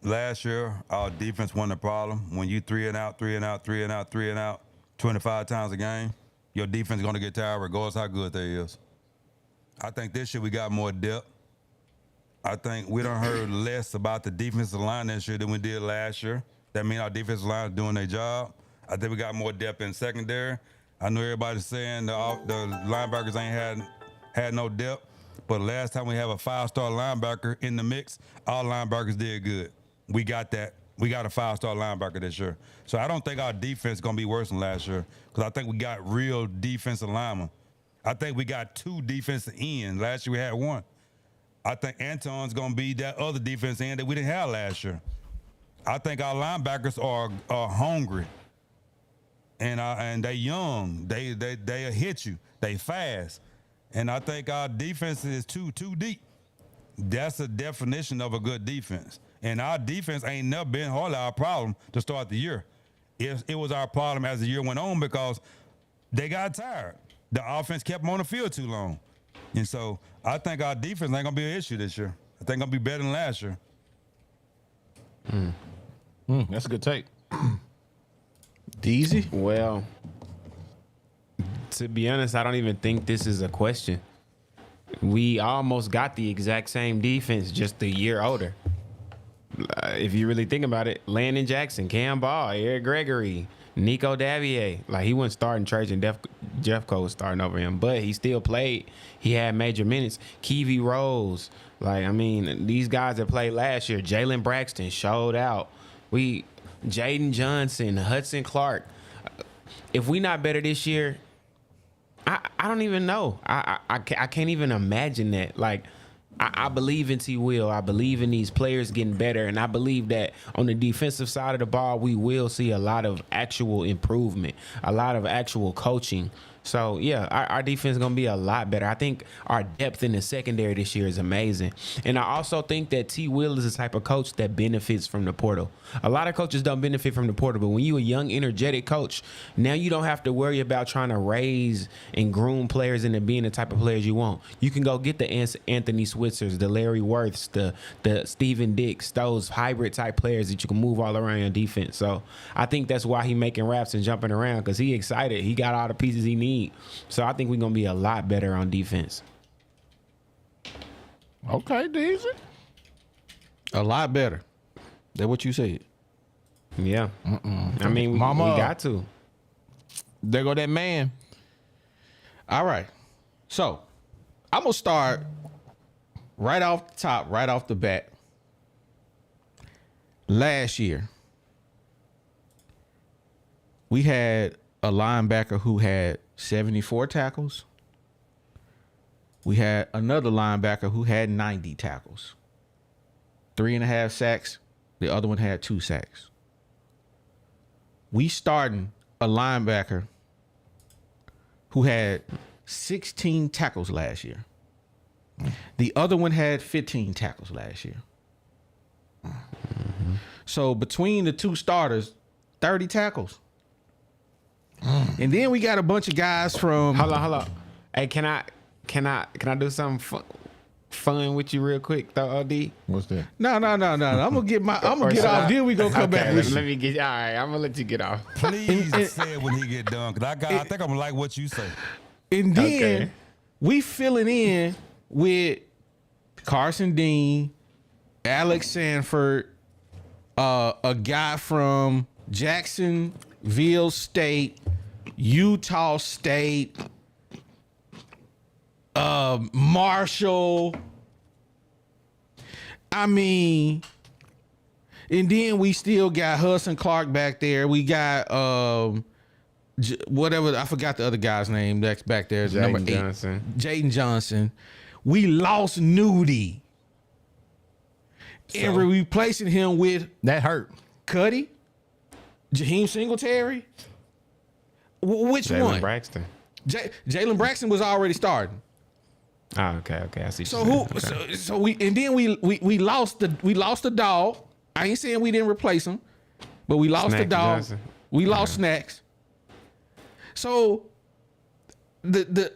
last year our defense wasn't a problem. When you 3 and out, 25 times a game, your defense is going to get tired regardless how good they is. I think this year we got more depth. I think we done heard less about the defensive line this year than we did last year. That means our defensive line is doing their job. I think we got more depth in secondary. I know everybody's saying the linebackers ain't had no depth, but last time we have a 5-star linebacker in the mix, all linebackers did good. We got that. We got a 5-star linebacker this year. So I don't think our defense is going to be worse than last year because I think we got real defensive linemen. I think we got 2 defensive ends. Last year we had 1. I think Anton's going to be that other defense end that we didn't have last year. I think our linebackers are hungry, and they young. They'll hit you. They fast, and I think our defense is too deep. That's the definition of a good defense. And our defense ain't never been hardly our problem to start the year. It was our problem as the year went on because they got tired. The offense kept them on the field too long. And so I think our defense ain't going to be an issue this year. I think going to be better than last year. That's a good take. Deezy? Well, to be honest, I don't even think this is a question. We almost got the exact same defense, just a year older. If you really think about it, Landon Jackson, Cam Ball, Eric Gregory, Nico Davier. Like, he wasn't starting Trajan Jeffco was starting over him, but he still played. He had major minutes. Keevy Rose. Like, I mean, these guys that played last year, Jalen Braxton showed out. Jaden Johnson, Hudson Clark. If we not better this year, I don't even know. I can't even imagine that. Like, I believe in T. Will. I believe in these players getting better, and I believe that on the defensive side of the ball, we will see a lot of actual improvement, a lot of actual coaching. So, yeah, our defense is going to be a lot better. I think our depth in the secondary this year is amazing. And I also think that T. Will is the type of coach that benefits from the portal. A lot of coaches don't benefit from the portal, but when you're a young, energetic coach, now you don't have to worry about trying to raise and groom players into being the type of players you want. You can go get the Anthony Switzers, the Larry Worths, the Steven Dix, those hybrid-type players that you can move all around your defense. So I think that's why he's making raps and jumping around, because he's excited. He got all the pieces he needs. So I think we're going to be a lot better on defense. Okay, Deezy. A lot better. That's what you said. Yeah. I mean, we Mama. got to. There go that man. All right. So I'm going to start right off the top, right off the bat. Last year, we had a linebacker who had 74 tackles. We had another linebacker who had 90 tackles. 3.5 sacks. The other one had 2 sacks. We starting a linebacker who had 16 tackles last year. The other one had 15 tackles last year. So between the 2 starters, 30 tackles. And then we got a bunch of guys from. Hold on. Hey, can I do something fun with you real quick though, OD? What's that? No. I'm gonna get off. Then we gonna come back. Let me get. All right, I'm gonna let you get off. Please say it when he get done, because I think I'm going to like what you say. And then Okay. we filling in with Carson Dean, Alex Sanford, a guy from Jacksonville State, Utah State, Marshall. I mean, and then we still got Hudson Clark back there. We got whatever, I forgot the other guy's name that's back there. Number 8. Johnson. Jaden Johnson. We lost Nudie. And we're replacing him with That hurt. Cuddy, Jaheim Singletary. Which Jalen one? Braxton. Jalen Braxton was already starting. Oh, okay. I see. So who? Okay. So we and then we lost the dog. I ain't saying we didn't replace him, but we lost the Snacks dog. Johnson. We lost Snacks. So the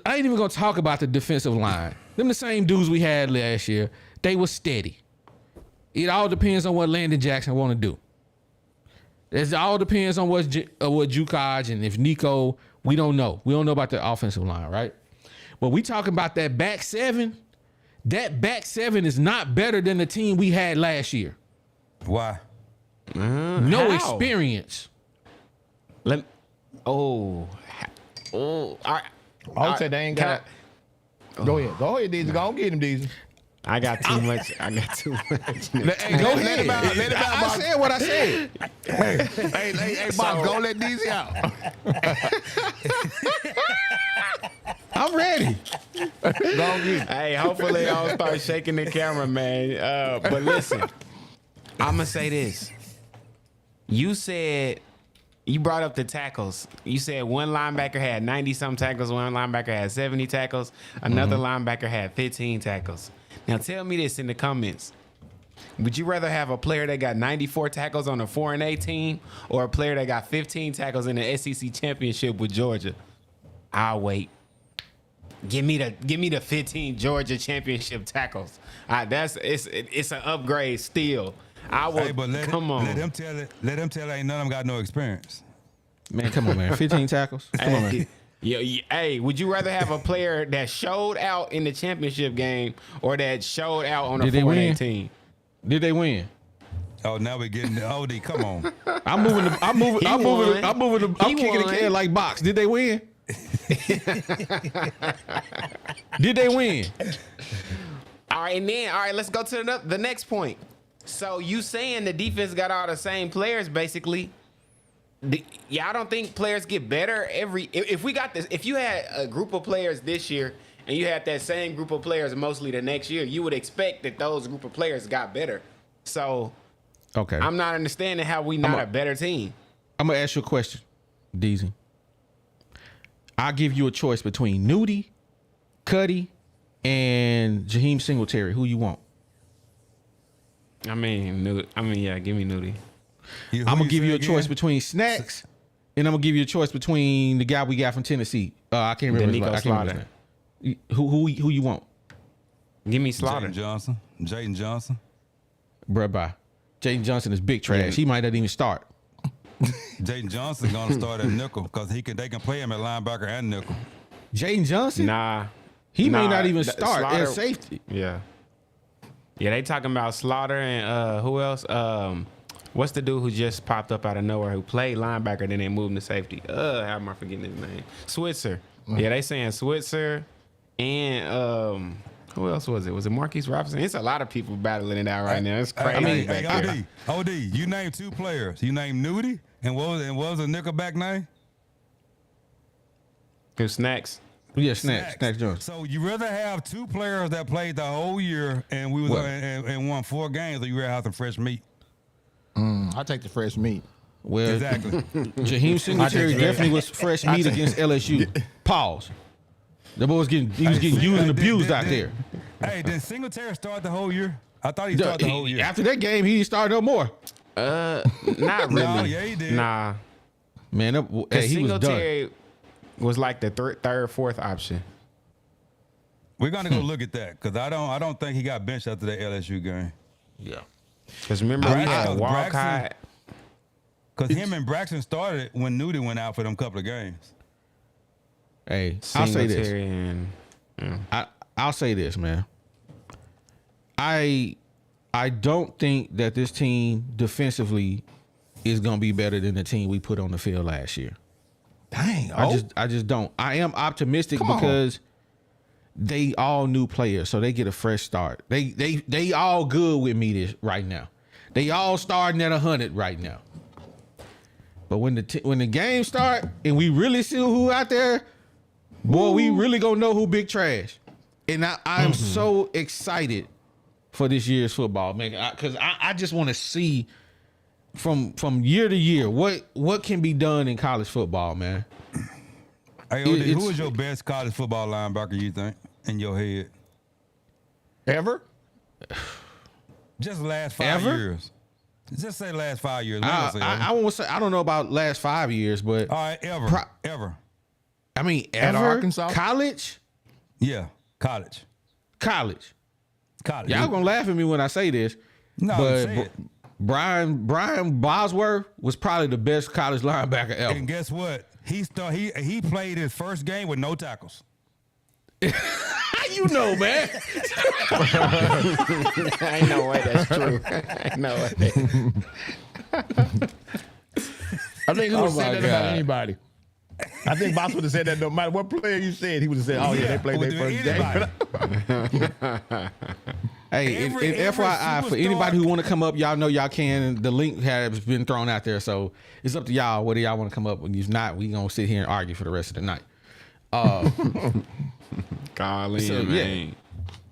I ain't even gonna talk about the defensive line. Them the same dudes we had last year. They were steady. It all depends on what Landon Jackson want to do. It all depends on what Jukaj and if Nico. We don't know. We don't know about the offensive line, right? But we talking about that back 7. that back seven is not better than the team we had last year. Why? No How? experience. All right. I would say they ain't Can got. Go ahead, Diesel. Go on, get him, Diesel. I got too much. I got too much. Hey, go ahead. I said what I said. Hey, Bob, go let Diesel out. I'm ready. Go on, get him. Hey, hopefully I don't start shaking the camera, man. But listen, I'm gonna say this. You brought up the tackles. You said one linebacker had 90-some tackles, one linebacker had 70 tackles, another linebacker had 15 tackles. Now tell me this in the comments. Would you rather have a player that got 94 tackles on a 4-A team or a player that got 15 tackles in the SEC championship with Georgia? I'll wait. Give me the 15 Georgia championship tackles. It's an upgrade still. I will. Hey, but come on. Let him tell it. Let him tell it. Ain't none of them got no experience. Man, come on, man. 15 tackles. Come on, man. Hey, would you rather have a player that showed out in the championship game or that showed out on a Did they 4-A win? team? Did they win? Oh, now we're getting the OD. Come on. I'm kicking the can like box. Did they win? Did they win? All right, let's go to the next point. So you saying the defense got all the same players basically? I don't think players get better if we got this. If you had a group of players this year and you had that same group of players mostly the next year, you would expect that those group of players got better. So Okay. I'm not understanding how we not a better team. I'm gonna ask you a question, Deezy. I'll give you a choice between Nudie, Cuddy, and Jaheim Singletary. Who you want? Yeah, give me Nudie. Who I'm gonna give say you a again? choice between Snacks, and I'm gonna give you a choice between the guy we got from Tennessee. I can't remember. Danico I can't remember his name. Who you want? Give me Slaughter. Jaden Johnson. Bruh, bye. Jaden Johnson is big trash. He might not even start. Jaden Johnson gonna start at nickel because they can play him at linebacker and nickel. Jaden Johnson? Nah. He may not even th- start Slaughter- at safety. Yeah. Yeah, they talking about Slaughter and who else? What's the dude who just popped up out of nowhere who played linebacker, then they moved him to safety? How am I forgetting his name? Switzer. Yeah, they saying Switzer and who else was it? Was it Marquise Robinson? It's a lot of people battling it out right now. It's crazy. OD, you named two players. You named Nudie and what was the nickelback name? Who Snacks? Yeah, Snacks Johnson. So you rather have two players that played the whole year and we was What? and won 4 games, or you rather have some fresh meat? I'll take the fresh meat. Well, Exactly. Jaheim Singletary definitely was fresh meat against LSU. Pause. The boy was getting used and abused out there. Hey, did Singletary start the whole year? I thought he started the whole year. After that game, he didn't start no more. Not really. No, yeah, he did. Nah. Man, hey, he was done. Singletary was like the third, fourth option. We're gonna go look at that because I don't think he got benched after that LSU game. Yeah. Because remember, we had Walcott. Because him and Braxton started when Nudie went out for them couple of games. Hey, I'll say this. Singletary and I'll say this, man. I don't think that this team defensively is gonna be better than the team we put on the field last year. Dang. I just don't. I am optimistic because they all new players, so they get a fresh start. They all good with me right now. They all starting at 100 right now. But when the game start and we really see who out there, boy, we really gonna know who big trash. And I'm so excited for this year's football, man, because I just want to see from year to year what can be done in college football, man. Hey, OD, who is your best college football linebacker you think in your head? Ever? Just the last 5 years. Just say last 5 years. I won't say. I don't know about last 5 years, but All right, ever. I mean, At ever Arkansas? college. Yeah, college. Y'all gonna laugh at me when I say this, No, but say it. Brian Bosworth was probably the best college linebacker ever. And guess what? He played his first game with no tackles. How you know, man? Ain't no way that's true. Ain't no way. I think he would have my said that about God. anybody. I think Boss would have said that no matter what player you said. He would have said, "Oh yeah, they played their first game." Hey, Every FYI, for superstar- anybody who want to come up, y'all know y'all can. The link has been thrown out there, so it's up to y'all whether y'all want to come up. And if not, we gonna sit here and argue for the rest of the night. Call in, So, man. yeah.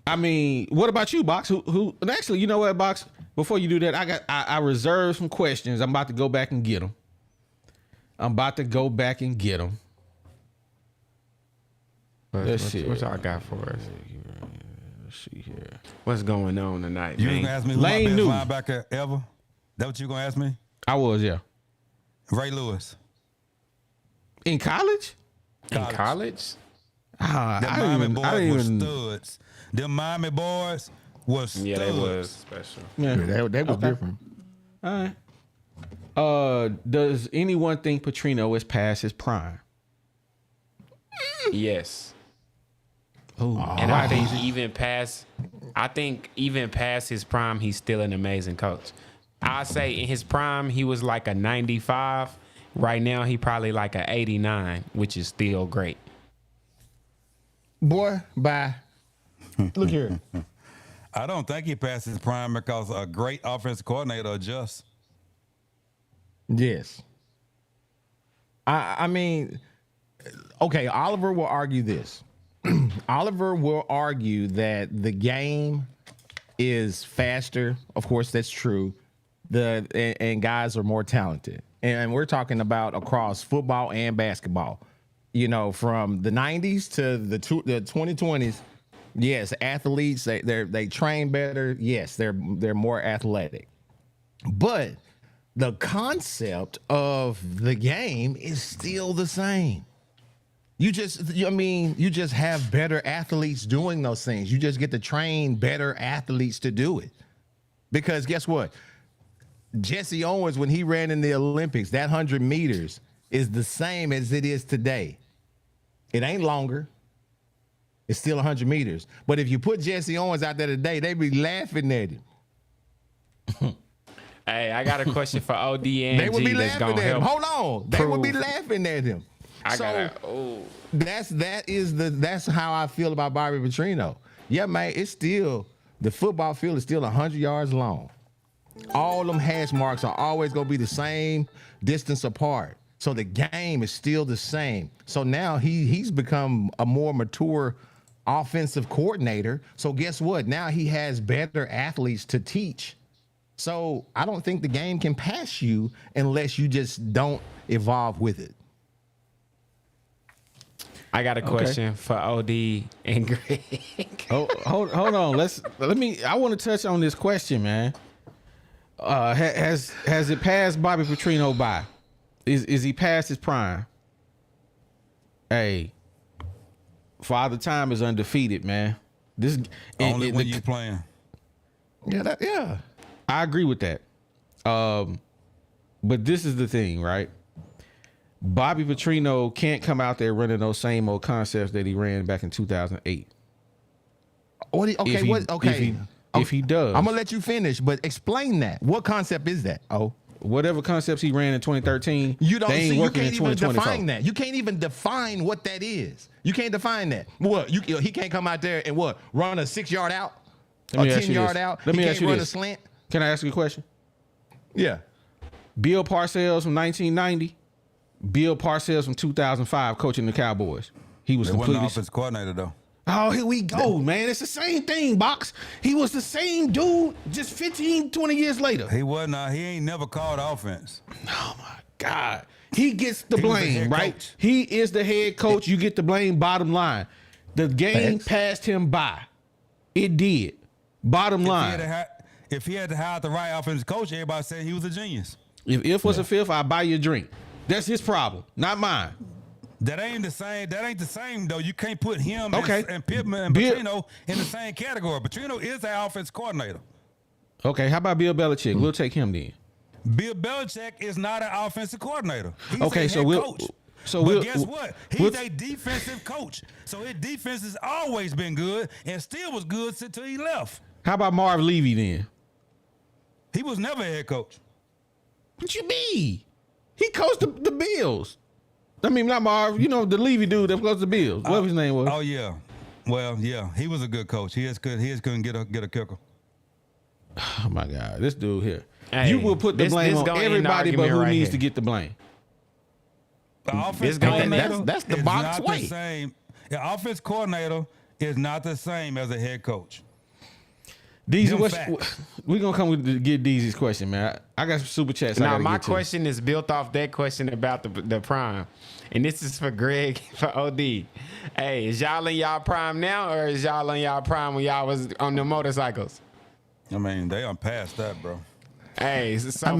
I mean, what about you, Box? Who? And actually, you know what, Box? Before you do that, I reserved some questions. I'm about to go back and get them. Let's see. What y'all got for us? Let's see here. What's going on tonight, You man? gonna ask me who Lane Newton. my best linebacker ever? That what you gonna ask me? I was, yeah. Ray Lewis. In college? In college? Them I Miami didn't boys even. was studs. Them Miami boys was studs. Yeah, they was special. Yeah. That was different. All right. Does anyone think Petrino is past his prime? Yes. Oh, And I think even past his prime, he's still an amazing coach. I say in his prime, he was like a 95. Right now, he probably like a 89, which is still great. Boy, bye. Look here. I don't think he passed his prime because a great offensive coordinator adjusts. Yes. I mean, okay, Oliver will argue this. Oliver will argue that the game is faster. Of course, that's true. And guys are more talented. And we're talking about across football and basketball. You know, from the 90s to the 2020s. Yes, athletes they train better. Yes, they're more athletic. But the concept of the game is still the same. You just have better athletes doing those things. You just get to train better athletes to do it. Because guess what? Jesse Owens, when he ran in the Olympics, that 100 meters is the same as it is today. It ain't longer. It's still 100 meters. But if you put Jesse Owens out there today, they be laughing at him. Hey, I got a question for OD and They would be G that's laughing gonna at him. help. Hold on. They would be prove- laughing at him. Oh, That's how I feel about Bobby Petrino. Yeah, man, it's still the football field is still 100 yards long. All them hash marks are always gonna be the same distance apart. So the game is still the same. So now he's become a more mature offensive coordinator. So guess what? Now he has better athletes to teach. So I don't think the game can pass you unless you just don't evolve with it. I got a question for OD and Greg. hold on. I want to touch on this question, man. Has it passed Bobby Petrino by? Is he past his prime? Hey, Father Time is undefeated, man. This Only when you playing. Yeah. I agree with that. But this is the thing, right? Bobby Petrino can't come out there running those same old concepts that he ran back in 2008. If he does, I'm gonna let you finish, but explain that. What concept is that? Oh, whatever concepts he ran in 2013, you don't they ain't see. You working can't in even 2024. define that. You can't even define what that is. You can't define that. What? He can't come out there and what? Run a 6-yard out, Let a me ask you 10-yard this. out. Let me he ask can't you run this. a slant. Can I ask you a question? Yeah. Bill Parcells from 1990, Bill Parcells from 2005, coaching the Cowboys. He was It wasn't the completely. offensive coordinator though. Oh, here we go, man. It's the same thing, Box. He was the same dude just 15, 20 years later. He wasn't. He ain't never called offense. Oh, my God. He gets the He was the blame, head right? coach. He is the head coach. You get the blame, bottom line. The game Facts. passed him by. It did. Bottom line. If he had to hire the right offensive coach, everybody said he was a genius. If was a fifth, I'll buy you a drink. That's his problem, not mine. That ain't the same. That ain't the same though. You can't put him Okay. and Pittman and Bill- Petrino in the same category. Petrino is the offense coordinator. Okay, how about Bill Belichick? We'll take him then. Bill Belichick is not an offensive coordinator. He's Okay, a so head we'll coach. So but guess what? He's a defensive coach. So his defense has always been good and still was good until he left. How about Marv Levy then? He was never a head coach. What you mean? He coached the Bills. I mean, not Marv. You know, the Levy dude that coached the Bills. What his name was? Oh, yeah. Well, yeah, he was a good coach. He just couldn't get a kicker. Oh, my God. This dude here. Hey, you will put the blame on everybody but who needs to get the blame. The offense that's the is box not way. the same. The offense coordinator is not the same as a head coach. Deezy, we're going to come with get Deezy's question, man. I got some super chats. Now, my question is built off that question about the prime. And this is for Greg, for OD. Hey, is y'all in y'all prime now, or is y'all in y'all prime when y'all was on the motorcycles? I mean, they are past that, bro. Hey, so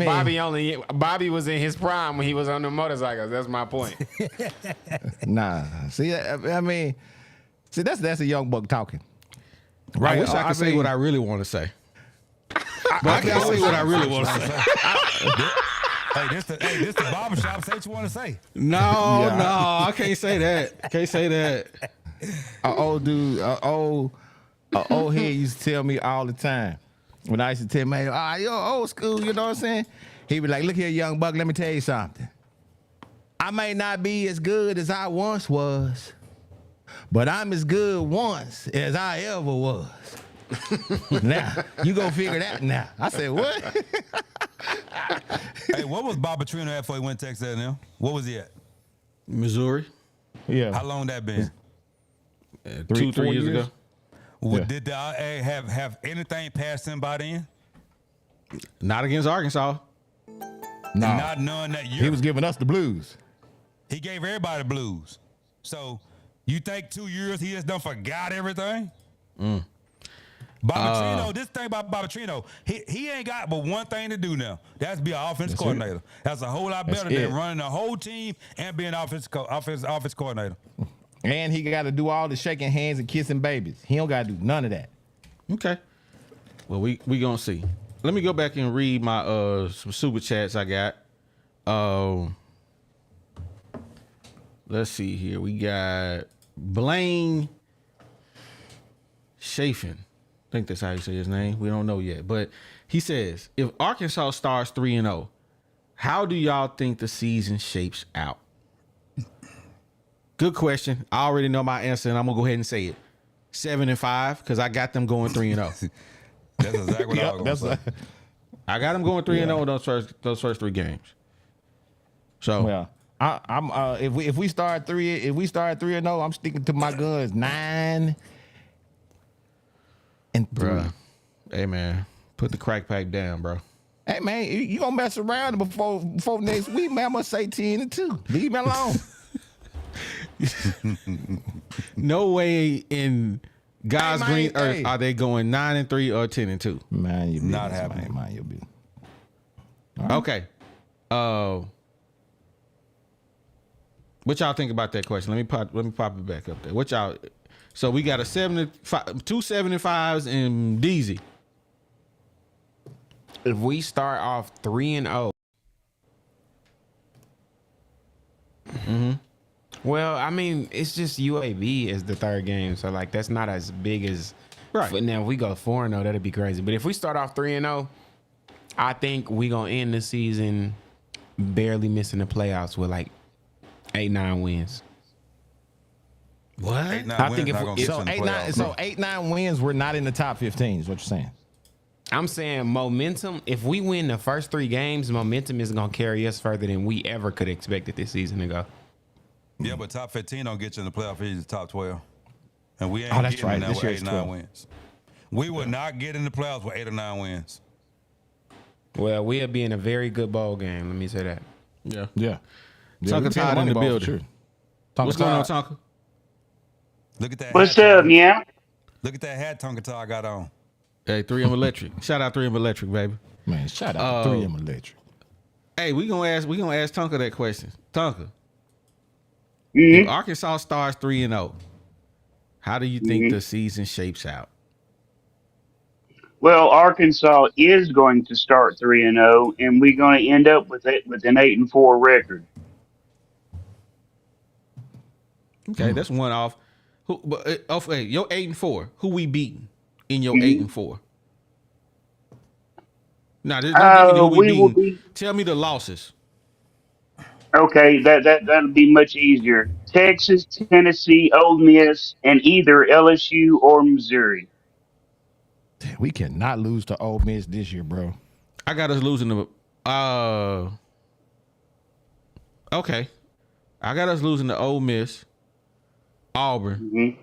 Bobby was in his prime when he was on the motorcycles. That's my point. Nah. See, I mean, that's a young buck talking. Right. I wish I could say what I really want to say. But I can't say what I really want to say. Hey, this the barbershop. Say what you want to say. No, I can't say that. Can't say that. An old dude, an old head used to tell me all the time. When I used to tell him, you're old school, you know what I'm saying? He'd be like, look here, young buck, let me tell you something. I may not be as good as I once was, but I'm as good once as I ever was. Now, you go figure that now. I said, what? Hey, what was Bob Petrino at before he went to Texas now? What was he at? Missouri. Yeah. How long that been? 2-3 years ago. Well, did the IA have anything passed him by then? Not against Arkansas. No. Not none that year. He was giving us the blues. He gave everybody the blues. So you think 2 years he just done forgot everything? Bob Petrino, this thing about Bob Petrino, he ain't got but one thing to do now. That's be an offense coordinator. It. That's a whole lot better than running the whole team and being offense coordinator. And he got to do all the shaking hands and kissing babies. He don't got to do none of that. Okay. Well, we gonna see. Let me go back and read my some super chats I got. Let's see here. We got Blaine Chafin. I think that's how you say his name. We don't know yet. But he says, if Arkansas starts 3-0, how do y'all think the season shapes out? Good question. I already know my answer, and I'm gonna go ahead and say it. 7-5, because I got them going 3-0. That's exactly what I was gonna say. I got them going 3-0 in those first three games. So well, I'm if we start 3-0, I'm sticking to my guns 9-3. Bruh. Hey man, put the crack pipe down, bro. Hey man, you gonna mess around before next week, man? I'm gonna say 10-2. Leave me alone. No way in God's green earth are they going 9-3 or 10-2. Man, you not happening. Man, you'll be. Right. Okay. What y'all think about that question? Let me pop it back up there. What y'all? So we got a 7-5, 2 7-5s and Deezy. If we start off 3-0, well, I mean, it's just UAB as the third game, so like that's not as big as. Right. Now if we go 4-0, that'd be crazy. But if we start off 3-0, I think we gonna end the season barely missing the playoffs with like 8-9 wins. What? 8-9 I wins think not gonna get you in the playoffs. so 8-9 wins, we're not in the top 15. Is what you're saying? I'm saying momentum. If we win the first three games, momentum is gonna carry us further than we ever could expect it this season to go. Yeah, but top 15 don't get you in the playoff. It's top 12. And we ain't that's getting right. in there This with year's 8-9 12. wins. We would not get in the playoffs with 8 or 9 wins. Well, we'll be in a very good bowl game. Let me say that. Yeah. Yeah. Tonka Todd in the building. What's going on, Tonka? Look at that. What's hat, up, yeah? Look at that hat Tonka I got on. Hey, 3M Electric. Shout out 3M Electric, baby. Man, shout out to 3M Electric. Hey, we gonna ask Tonka that question. Tonka. Mm-hmm. If Arkansas starts 3-0, how do you think the season shapes out? Well, Arkansas is going to start 3-0, and we're going to end up with an 8-4 record. Okay, that's one off. Who? But hey, your 8-4. Who we beating in your 8-4? Now, don't give me the who we We will beating. be Tell me the losses. okay. That'll be much easier. Texas, Tennessee, Ole Miss, and either LSU or Missouri. We cannot lose to Ole Miss this year, bro. I got us losing to. Okay, I got us losing to Ole Miss, Auburn,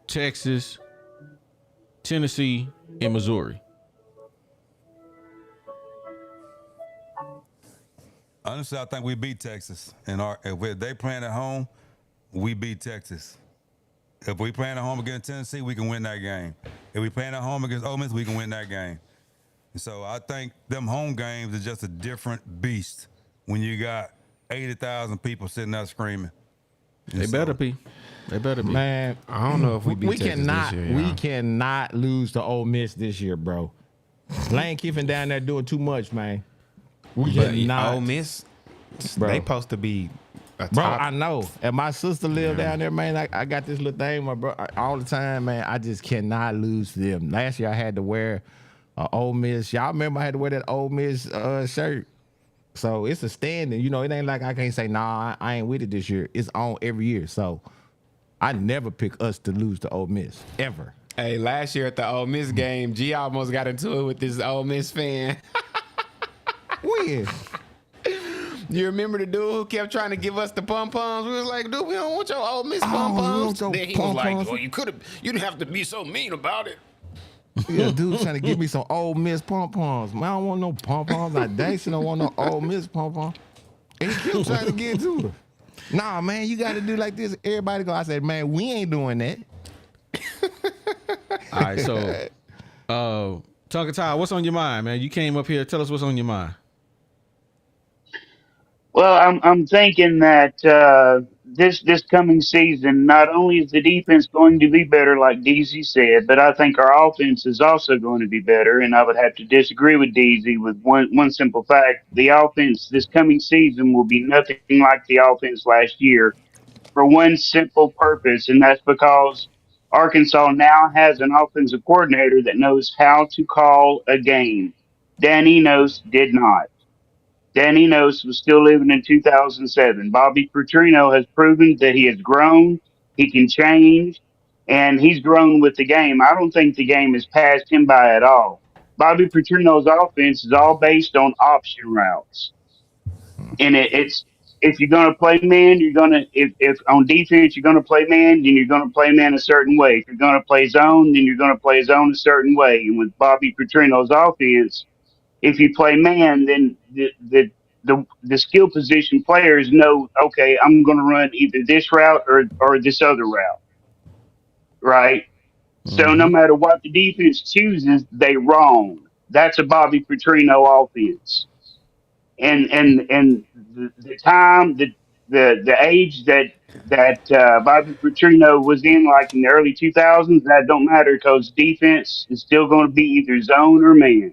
Texas, Tennessee, and Missouri. Honestly, I think we beat Texas. And if they playing at home, we beat Texas. If we playing at home against Tennessee, we can win that game. If we playing at home against Ole Miss, we can win that game. And so I think them home games is just a different beast when you got 80,000 people sitting there screaming. They better be. They better be. Man, I don't know if we beat Texas cannot this year. we y'all. cannot lose to Ole Miss this year, bro. Lane Kiffin down there doing too much, man. We But cannot. Ole Miss, Bro. they supposed to be a Bro, top. I know. And my sister lived down there, man. I got this little thing, my bro, all the time, man. I just cannot lose to them. Last year I had to wear Ole Miss. Y'all remember I had to wear that Ole Miss shirt. So it's a standing. You know, it ain't like I can't say, nah, I ain't with it this year. It's on every year. So I never pick us to lose to Ole Miss, ever. Hey, last year at the Ole Miss game, G almost got into it with this Ole Miss fan. When? You remember the dude who kept trying to give us the pom poms? We was like, dude, we don't want your Ole Miss pom we poms. want your Then he was like, pom-poms. well, you didn't have to be so mean about it. Yeah, dude trying to give me some Ole Miss pom-poms. Man, I don't want no pom-poms. I Daisy don't want no Ole Miss pom-poms. And he kept trying to get to her. Nah, man, you got to do like this. Everybody go. I said, man, we ain't doing that. All right, so Tonka Ty, what's on your mind, man? You came up here. Tell us what's on your mind. Well, I'm thinking that this coming season, not only is the defense going to be better, like DZ said, but I think our offense is also going to be better. And I would have to disagree with DZ with one simple fact: the offense this coming season will be nothing like the offense last year, for one simple purpose, and that's because Arkansas now has an offensive coordinator that knows how to call a game. Dan Enos did not. Dan Enos was still living in 2007. Bobby Petrino has proven that he has grown, he can change, and he's grown with the game. I don't think the game has passed him by at all. Bobby Petrino's offense is all based on option routes, and it's if you're going to play man, you're going to if on defense you're going to play man, then you're going to play man a certain way. If you're going to play zone, then you're going to play zone a certain way. And with Bobby Petrino's offense, if you play man, then the skill position players know, okay, I'm going to run either this route or this other route, right? So no matter what the defense chooses, they wrong. That's a Bobby Petrino offense, and the time the age that Bobby Petrino was in, like in the early 2000s, that don't matter because defense is still going to be either zone or man.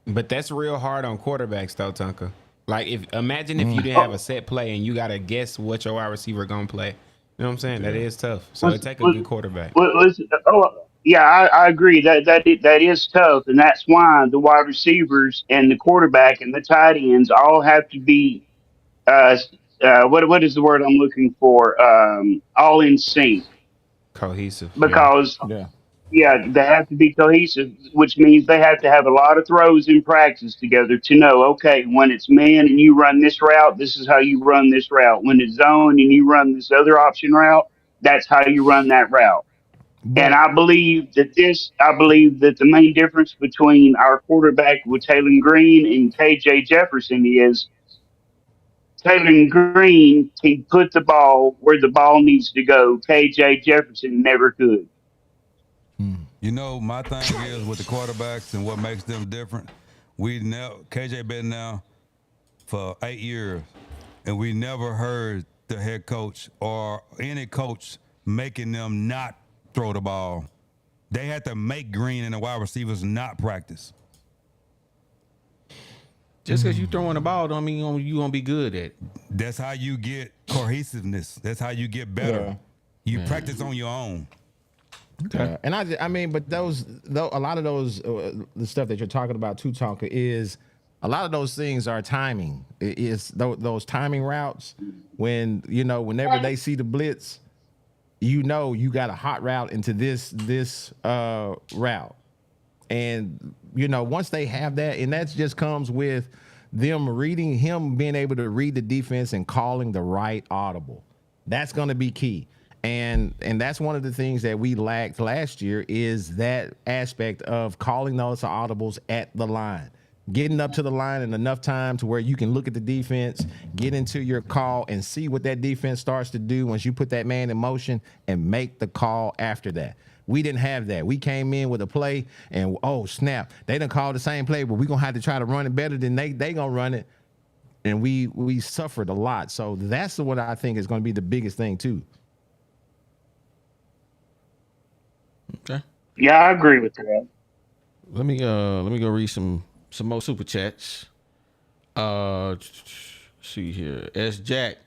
But that's real hard on quarterbacks, though, Tonka. Like, imagine if you didn't have a set play and you got to guess what your wide receiver going to play. You know what I'm saying? That is tough. So it take a good quarterback. Yeah, I agree that is tough, and that's why the wide receivers and the quarterback and the tight ends all have to be what is the word I'm looking for? All in sync, Cohesive. because Yeah. yeah, they have to be cohesive, which means they have to have a lot of throws in practice together to know, okay, when it's man and you run this route, this is how you run this route. When it's zone and you run this other option route, that's how you run that route. And I believe that the main difference between our quarterback with Taylor Green and KJ Jefferson is Taylor Green can put the ball where the ball needs to go. KJ Jefferson never could. You know, my thing is with the quarterbacks and what makes them different. KJ been now for 8 years, and we never heard the head coach or any coach making them not throw the ball. They had to make Green and the wide receivers not practice. Just because you throwing the ball don't mean you gonna be good at it. That's how you get cohesiveness. That's how you get better. You practice on your own. Okay. And I mean, but a lot of those, the stuff that you're talking about too, Tonka, is a lot of those things are timing. It's those timing routes when, whenever they see the blitz, you got a hot route into this route. And, once they have that, and that just comes with them being able to read the defense and calling the right audible. That's going to be key. And that's one of the things that we lacked last year is that aspect of calling those audibles at the line. Getting up to the line in enough time to where you can look at the defense, get into your call, and see what that defense starts to do once you put that man in motion and make the call after that. We didn't have that. We came in with a play, and oh, snap. They done called the same play, but we're going to have to try to run it better than they going to run it. And we suffered a lot. So that's what I think is going to be the biggest thing, too. Okay. Yeah, I agree with that. Let me go read some more super chats. See here. S. Jack,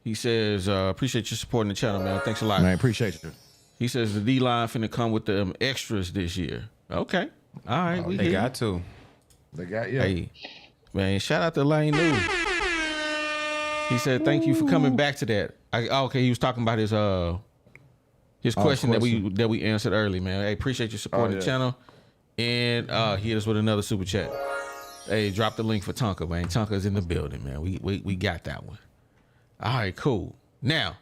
he says, appreciate you supporting the channel, man. Thanks a lot. Man, appreciate you. He says the D line finna come with the extras this year. Okay. All right. They got to. They got Hey, man, shout out to Lane New. He said, thank you for coming back to that. Okay, he was talking about his question that we answered early, man. Hey, appreciate you supporting the channel. And he hit us with another super chat. Hey, drop the link for Tonka, man. Tonka's in the building, man. We got that one. All right, cool. Now,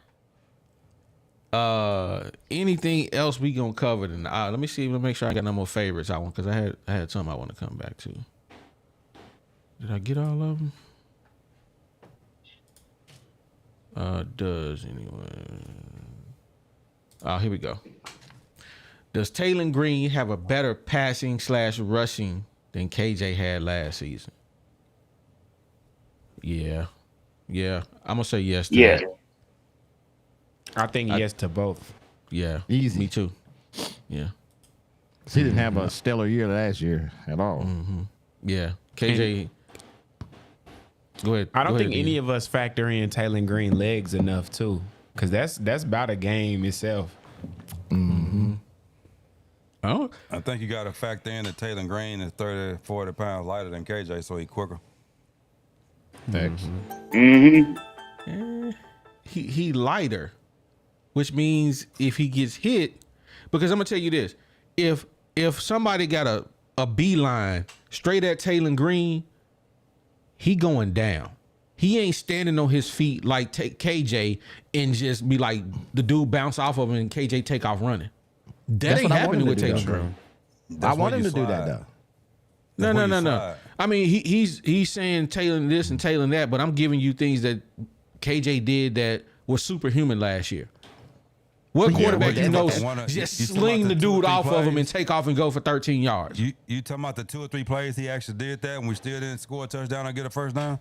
anything else we gonna cover tonight? Let me see. Let me make sure I got no more favorites. Because I had some I want to come back to. Did I get all of them? Does anyone? Oh, here we go. Does Taylor Green have a better passing / rushing than KJ had last season? Yeah. I'm gonna say yes to that. I think yes to both. Yeah. Easy. Me too. Yeah. He didn't have a stellar year last year at all. Mm-hmm. Yeah. KJ. Go ahead. I don't think any of us factor in Taylor Green legs enough too, because that's about a game itself. Mm-hmm. Oh, I think you got to factor in that Taylor Green is 30, 40 pounds lighter than KJ, so he's quicker. Thanks. Mm-hmm. he lighter, which means if he gets hit, because I'm gonna tell you this, if somebody got a beeline straight at Taylor Green, he going down. He ain't standing on his feet like KJ and just be like the dude bounce off of him and KJ take off running. That ain't happening with Taylor Green. I want him to do that though. No. I mean, he's saying Taylor this and Taylor that, but I'm giving you things that KJ did that were superhuman last year. What quarterback just sling the dude off of him and take off and go for 13 yards? You talking about the 2 or 3 plays he actually did that and we still didn't score a touchdown or get a first down?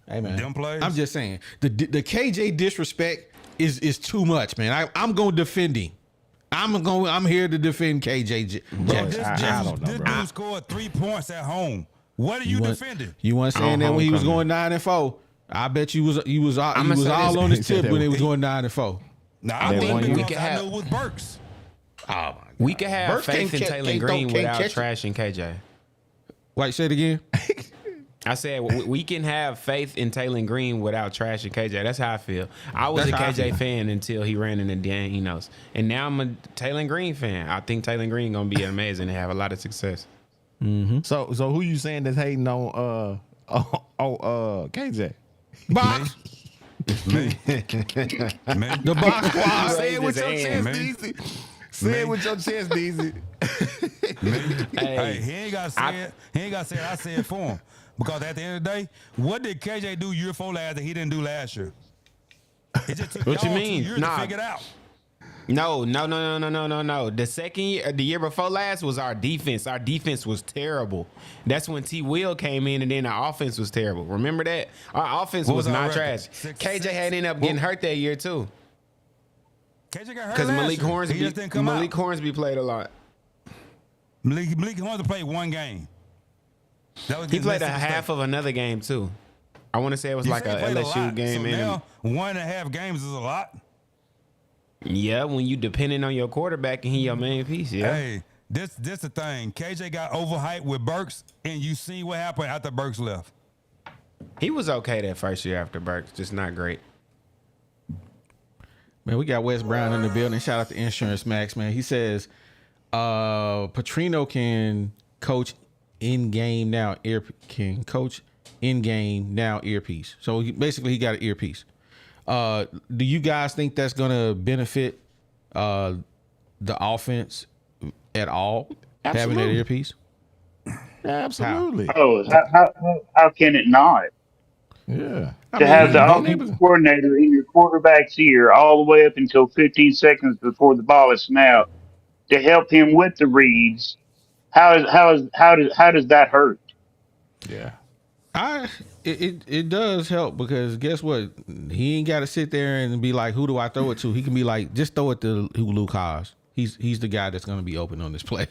Hey man, them plays? I'm just saying the KJ disrespect is too much, man. I'm gonna defend him. I'm here to defend KJ. Bro, this dude scored 3 points at home. What are you defending? You weren't saying that when he was going 9-4. I bet you was all on his tip when he was going 9-4. Nah, I think because I knew it was Burks. Oh my God. We could have Burks faith in Taylor Green without trashing KJ. Wait, say it again. I said we can have faith in Taylor Green without trashing KJ. That's how I feel. I was a KJ fan until he ran into Dan Enos, and now I'm a Taylor Green fan. I think Taylor Green gonna be amazing and have a lot of success. Mm-hmm. So who you saying that's hating on KJ? Box. Me. The box squad. Say it with your chest, easy. Say it with your chest, easy. Hey, he ain't got to say it. He ain't got to say it. I say it for him. Because at the end of the day, what did KJ do year 4 last that he didn't do last year? It just took What you y'all mean? 2 years to figure it out. No. The second year, the year before last was our defense. Our defense was terrible. That's when T. Will came in, and then our offense was terrible. Remember that? Our offense was not trash. KJ had ended up getting hurt that year too. KJ got hurt Because last year. Malik Hornsby played a lot. Malik Hornsby played 1 game. That was He against played a Mississippi half State. of another game too. I want to say it was You like said a he played LSU lot. game. So and now 1.5 games is a lot. yeah, when you depending on your quarterback and he your main piece. Yeah. Hey, this the thing. KJ got overhyped with Burks, and you see what happened after Burks left. He was okay that first year after Burks, just not great. Man, we got Wes Brown in the building. Shout out to Insurance Max, man. He says Petrino can coach in game now earpiece. So basically he got an earpiece. Do you guys think that's gonna benefit the offense at all? Having that Absolutely. earpiece? Absolutely. Oh, how can it not? Yeah. To have the being offensive coordinator in your quarterback's ear all the way up until 15 seconds before the ball is snapped to help him with the reads. How does that hurt? Yeah. It does help because guess what? He ain't got to sit there and be like, who do I throw it to? He can be like, just throw it to Luke Haas. He's the guy that's going to be open on this play.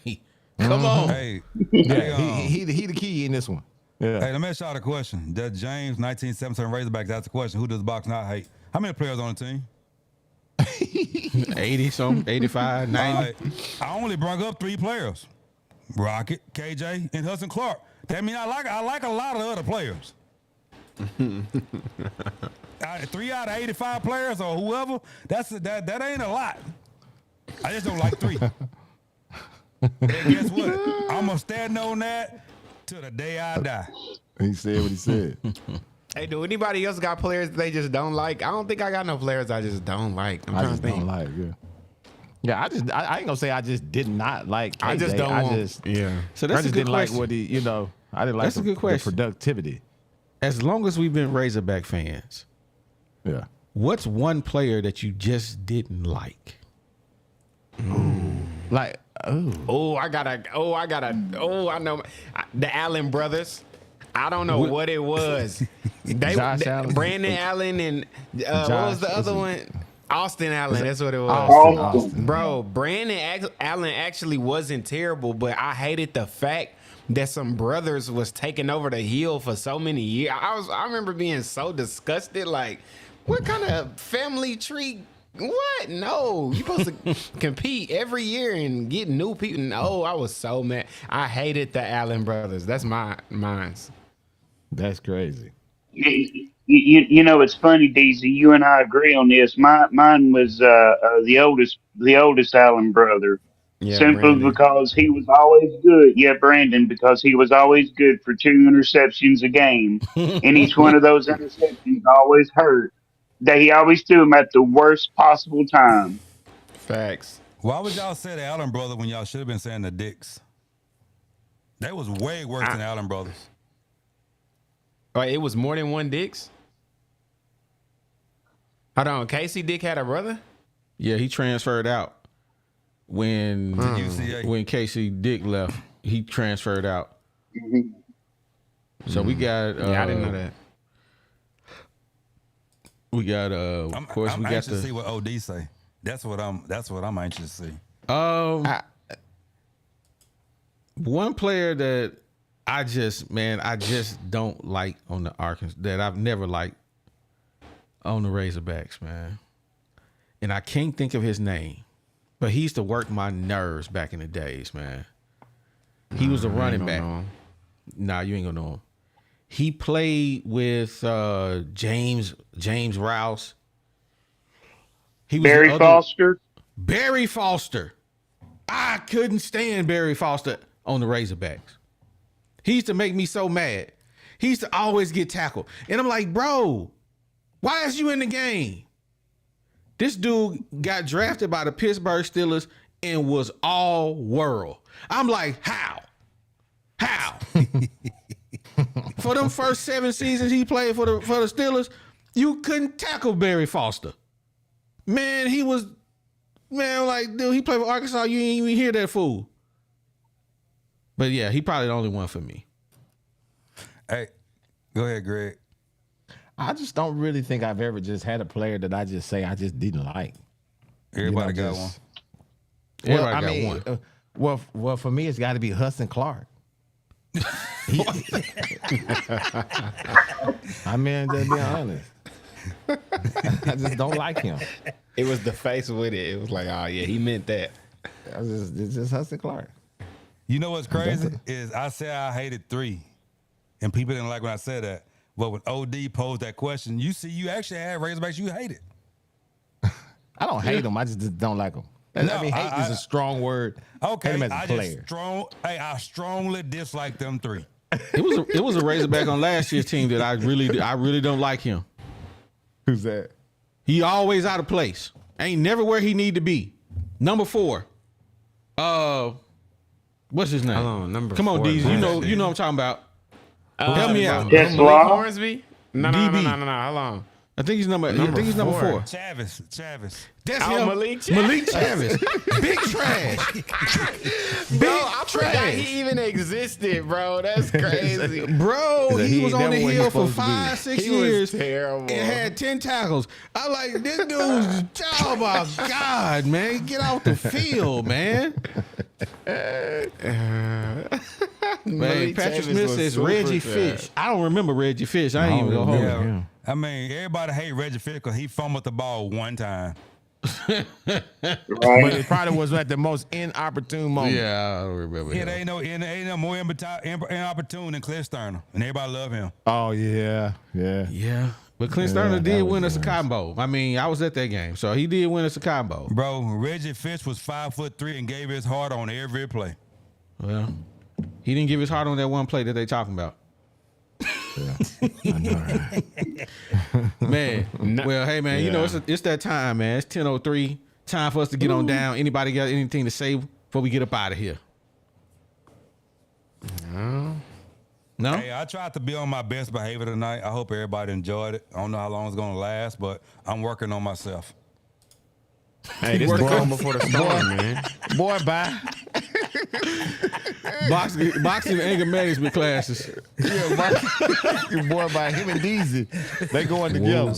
Come on. Hey, Yeah. He the key in this one. Yeah. Hey, let me ask y'all a question. That James 1977 Razorbacks asked the question, who does the box not hate? How many players on the team? 80 something, 85, 90. All right. I only brought up 3 players. Rocket, KJ, and Hudson Clark. That means I like a lot of other players. 3 out of 85 players or whoever, that ain't a lot. I just don't like 3. And guess what? I'm gonna stand on that till the day I die. He said what he said. Hey, do anybody else got players they just don't like? I don't think I got no players I just don't like. I'm I trying just to think. don't like. Yeah. Yeah. I ain't gonna say I just did not like. I just KJ. don't I want. just Yeah. So I that's a just good didn't question. like what he. I didn't like That's a good question. the productivity. As long as we've been Razorback fans, Yeah. what's one player that you just didn't like? Like. Oh. I know the Allen brothers. I don't know what it was. Josh Allen. Brandon Allen and what was the other one? Austin Allen. That's what it was. Austin. Bro, Brandon Allen actually wasn't terrible, but I hated the fact that some brothers was taking over the heel for so many years. I remember being so disgusted. Like, what kind of family tree? What? No, you supposed to compete every year and get new people. No, I was so mad. I hated the Allen brothers. That's mine's. That's crazy. You know, it's funny, DZ. You and I agree on this. Mine was the oldest Allen brother. Yeah, Simply Brandon. because he was always good. Yeah, Brandon, because he was always good for 2 interceptions a game, and each one of those interceptions always hurt. That he always threw them at the worst possible time. Facts. Why would y'all say the Allen brother when y'all should have been saying the Dicks? That was way worse than Allen brothers. It was more than one Dix? Hold on. Casey Dick had a brother? Yeah, he transferred out when UCA. when Casey Dick left. He transferred out. So we got. Yeah, I didn't know that. We got. Of course, I'm we got anxious to see the. what OD say. That's what I'm anxious to see. One player that I just don't like on the Arkansas, that I've never liked on the Razorbacks, man. And I can't think of his name, but he used to work my nerves back in the days, man. He was a running back. Nah, you ain't gonna know him. He played with James Rouse. He was Barry Foster. Barry Foster. I couldn't stand Barry Foster on the Razorbacks. He used to make me so mad. He used to always get tackled. And I'm like, bro, why is you in the game? This dude got drafted by the Pittsburgh Steelers and was all world. I'm like, how? For them first 7 seasons he played for the Steelers, you couldn't tackle Barry Foster. Man, like, dude, he played for Arkansas. You ain't even hear that fool. But yeah, he probably the only one for me. Hey, go ahead, Greg. I just don't really think I've ever just had a player that I just say I just didn't like. Everybody got one. Everybody got one. Well, for me, it's got to be Hudson Clark. I mean, just being honest. I just don't like him. It was the face with it. It was like, oh yeah, he meant that. It's just Hudson Clark. You know what's crazy is I said I hated 3, and people didn't like when I said that. But when OD posed that question, you actually had Razorbacks you hated. I don't hate him. I just don't like him. No, I mean, hate is a strong word. Okay, hate him as a player. I strongly dislike them 3. It was a Razorback on last year's team that I really don't like him. Who's that? He always out of place. Ain't never where he need to be. Number 4. What's his name? Hold on, number Come on, 4. Deez. You know what I'm talking about. Help me out. That's Malik Law. Hornsby? No. Hold on. I think he's number 4. Chavis. That's Oh, him. Malik Chavis. Malik Chavis. Big trash. Bro, I forgot he even existed, bro. That's crazy. Bro, He he ain't was on the never where he hill for supposed to be. 5-6 He was years. terrible. And had 10 tackles. I like this dude's. Oh my God, man. Get off the field, man. Man, Patrick Smith says Reggie Fish. I don't remember Reggie Fish. I ain't even gonna hold Yeah. him. I mean, everybody hate Reggie Fish because he fumbled the ball one time. But Right. it probably was at the most inopportune moment. Yeah, I don't remember Yeah, him. there ain't no more inopportune than Cliff Sterner, and everybody love him. Oh, yeah. Yeah. But Clint Sterner that did was win us a nice. Cotton Bowl. I mean, I was at that game, so he did win us a Cotton Bowl. Bro, Reggie Fish was 5'3" and gave his heart on every play. Well, he didn't give his heart on that one play that they talking about. I know, right? Man, well, hey, man, you know, it's that time, man. It's 10:03. Time for us to get on down. Anybody got anything to say before we get up out of here? No? Hey, I tried to be on my best behavior tonight. I hope everybody enjoyed it. I don't know how long it's going to last, but I'm working on myself. Hey, this is the calm before the storm, man. Boy, bye. Boxing and anger management classes. Yeah, boy, by him and Deezy, they going together.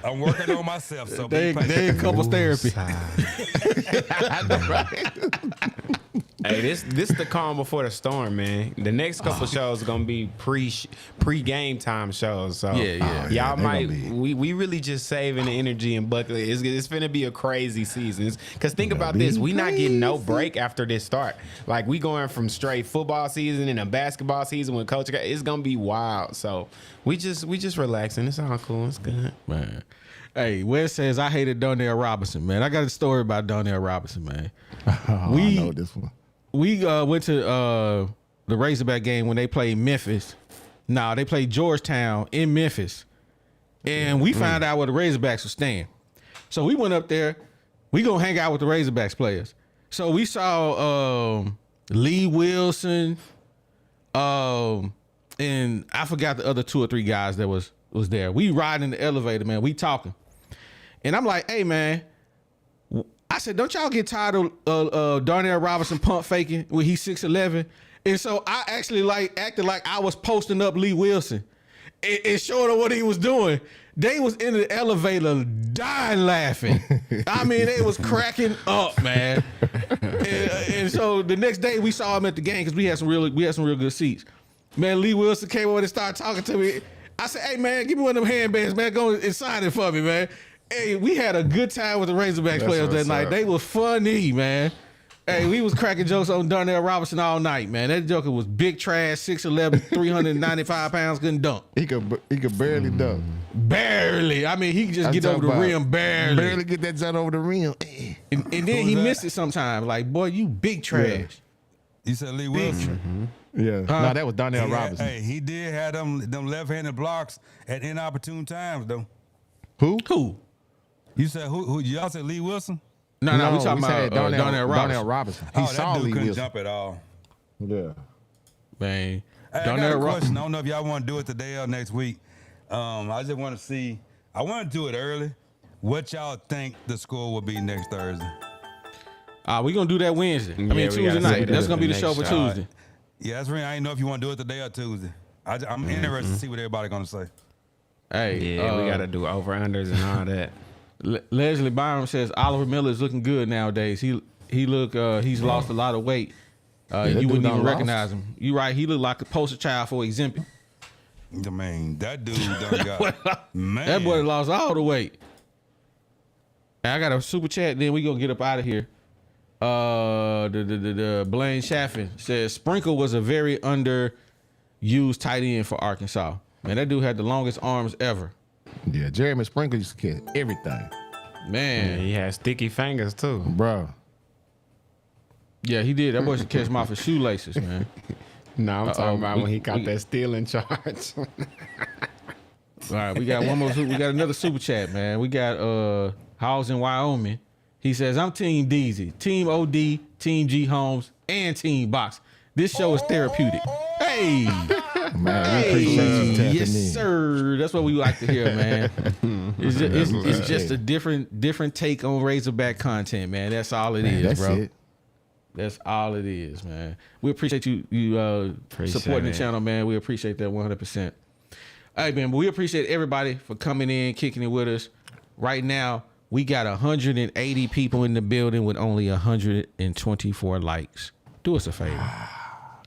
I'm working on myself, so They be patient. in couples therapy. I know, right? Hey, this the calm before the storm, man. The next couple shows are gonna be pre-game time shows. So Yeah. y'all they might gonna be. we really just saving the energy and buckling. It's finna be a crazy season. Because think about this, we not getting no break after this start. Like we going from straight football season and a basketball season with coach. It's gonna be wild. So we just relaxing. It's all cool. It's good. Man. Hey, Wes says I hated Darnell Robinson, man. I got a story about Darnell Robinson, man. I know this one. We went to the Razorback game when they played Memphis. No, they played Georgetown in Memphis. And we found out where the Razorbacks were staying. So we went up there. We gonna hang out with the Razorbacks players. So we saw Lee Wilson, and I forgot the other 2 or 3 guys that was there. We riding in the elevator, man. We talking. And I'm like, hey, man. I said, don't y'all get tired of Darnell Robinson pump faking when he's 6'11"? And so I actually acted like I was posting up Lee Wilson and showing him what he was doing. They was in the elevator dying laughing. I mean, they was cracking up, man. And so the next day we saw him at the game because we had some real good seats. Man, Lee Wilson came over and started talking to me. I said, hey, man, give me one of them handbands, man. Go and sign it for me, man. Hey, we had a good time with the Razorbacks players that night. They was funny, man. Hey, we was cracking jokes on Darnell Robinson all night, man. That joker was big trash, 6'11", 395 pounds, couldn't dunk. He could barely dunk. Barely. I mean, he could just get over the rim barely. Barely get that jump over the rim. And then he missed it sometimes. Like, boy, you big trash. You said Lee Wilson. Yeah. No, that was Darnell He had- Robinson. Hey, he did have them left-handed blocks at inopportune times, though. Who? You said who? Y'all said Lee Wilson? No, we talking said about Darnell Robinson. Darnell Robinson. He saw that dude Lee couldn't Wilson. jump at all. Yeah. Man, Hey, I got Darnell a question. Robinson. I don't know if y'all want to do it today or next week. I just want to see. I want to do it early. What y'all think the score will be next Thursday? We gonna do that Wednesday. I Yeah, mean we Tuesday gotta night. do That's that gonna be the next show for show. Tuesday. Yeah, that's right. I didn't know if you want to do it today or Tuesday. I'm interested to see what everybody gonna say. Hey, Yeah, we gotta do over unders and all that. Leslie Byram says Oliver Miller is looking good nowadays. He's lost a lot of weight. that you dude wouldn't done even lost. recognize him. You right. He looked like a poster child for Exempit. I mean, that dude done got man. That boy lost all the weight. I got a super chat. Then we gonna get up out of here. The Blaine Chaffin says Sprinkle was a very underused tight end for Arkansas. Man, that dude had the longest arms ever. Yeah, Jeremy Sprinkle used to catch everything, Man, He had sticky fingers too. bro. yeah, he did. That boy should catch him off his shoelaces, man. No, I'm talking about when he caught we- that stealing charge. All right, we got one more. We got another super chat, man. We got House in Wyoming. He says, "I'm Team DZ, Team OD, Team G Holmes, and Team Box. This show is therapeutic." Hey, Man, we appreciate you tapping yes, in. sir. That's what we like to hear, man. It's just a different take on Razorback content, man. That's all it is, That's bro. it. That's all it is, man. We appreciate you supporting the it. channel, man. We appreciate that 100%. Hey, man, but we appreciate everybody for coming in, kicking it with us. Right now, we got 180 people in the building with only 124 likes. Do us a favor.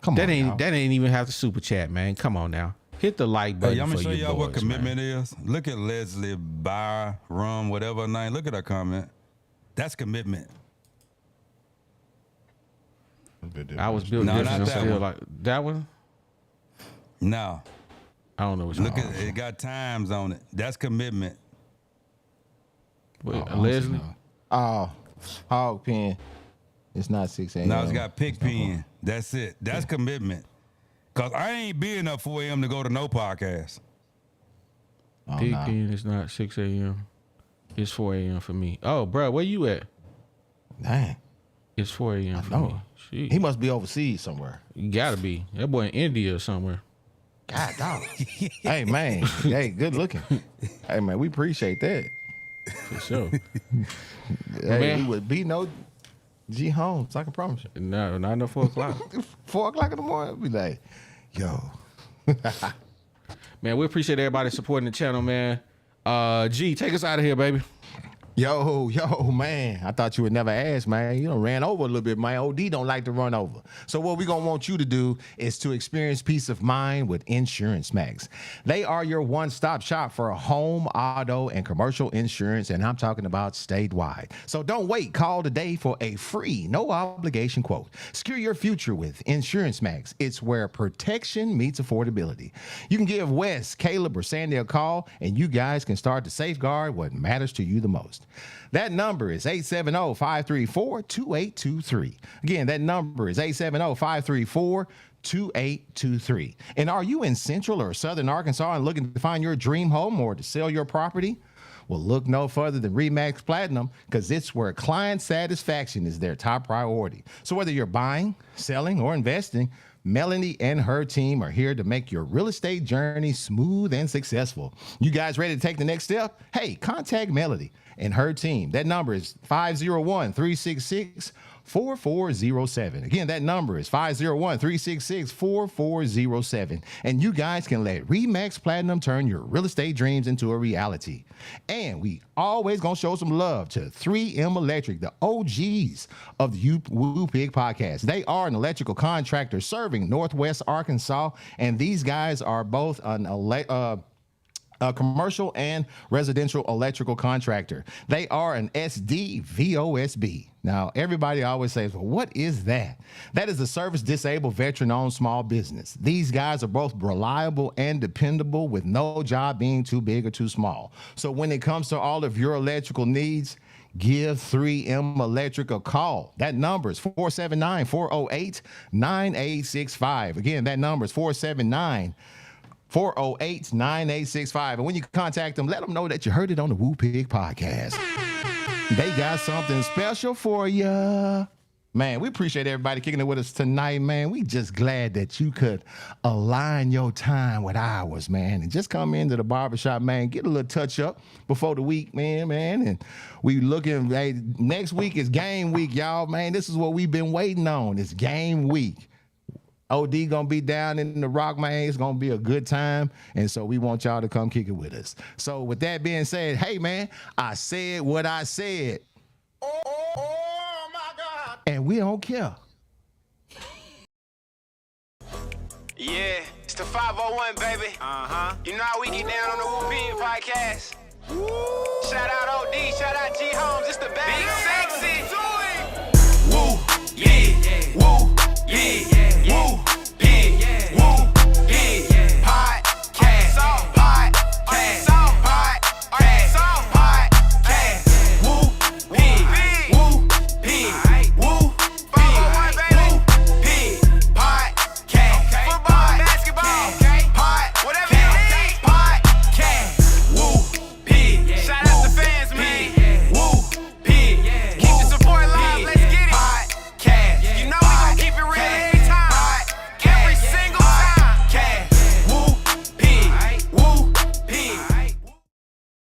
Come That on, ain't y'all. that ain't even have the super chat, man. Come on now. Hit the like button Hey, I'm for gonna show your y'all what boys, commitment man. is. Look at Leslie Byram, whatever her name. Look at her comment. That's commitment. I was built No, different. not I'm that still one. like that one. No, I don't know which look one. at it. Got times on it. That's commitment. Wait, Oh, Leslie. Oh, hog pen. It's not 6 a.m. Now it's got pick pen. That's it. That's commitment. Cause I ain't being up 4 a.m. to go to no podcast. Oh, Big nah. Pen is not 6 a.m. It's 4 a.m. for me. Oh, bro, where you at? Dang. It's 4 a.m. for know. me. Shit. He must be overseas somewhere. You gotta be. That boy in India or somewhere. God dog. Hey man. Hey, good looking. Hey man, we appreciate that. For sure. Hey, Man. we would be no G Holmes, I can promise you. No, not no 4 o'clock. 4 o'clock in the morning, be like, yo. Man, we appreciate everybody supporting the channel, man. G, take us out of here, baby. Yo, man. I thought you would never ask, man. You done ran over a little bit, man. OD don't like to run over. So what we gonna want you to do is to experience peace of mind with Insurance Max. They are your one-stop shop for home, auto, and commercial insurance, and I'm talking about statewide. So don't wait. Call today for a free, no obligation quote. Secure your future with Insurance Max. It's where protection meets affordability. You can give Wes, Caleb, or Sandy a call, and you guys can start to safeguard what matters to you the most. That number is 870-534-2823. Again, that number is 870-534-2823. And are you in Central or Southern Arkansas and looking to find your dream home or to sell your property? Well, look no further than RE/MAX Platinum, because it's where client satisfaction is their top priority. So whether you're buying, selling, or investing, Melanie and her team are here to make your real estate journey smooth and successful. You guys ready to take the next step? Hey, contact Melody and her team. That number is 501-366-4407. Again, that number is 501-366-4407. And you guys can let RE/MAX Platinum turn your real estate dreams into a reality. And we always gonna show some love to 3M Electric, the OGs of the Woo Pig podcast. They are an electrical contractor serving Northwest Arkansas, and these guys are both a commercial and residential electrical contractor. They are an SDVOSB. Now, everybody always says, well, what is that? That is a service-disabled, veteran-owned small business. These guys are both reliable and dependable, with no job being too big or too small. So when it comes to all of your electrical needs, give 3M Electric a call. That number is 479-408-9865. Again, that number is 408-9865. And when you contact them, let them know that you heard it on the Woo Pig podcast. They got something special for you. Man, we appreciate everybody kicking it with us tonight, man. We just glad that you could align your time with ours, man, and just come into the barbershop, man, get a little touch up before the week, man. And we looking, hey, next week is game week, y'all, man. This is what we've been waiting on. It's game week. OD gonna be down in the Rock, man. It's gonna be a good time, and so we want y'all to come kick it with us. So with that being said, hey man, I said what I said. Oh my God! And we don't care. Yeah, it's the 501, baby. You know how we get down on the Whoopin podcast. Shout out OD, shout out G Holmes, it's the bag.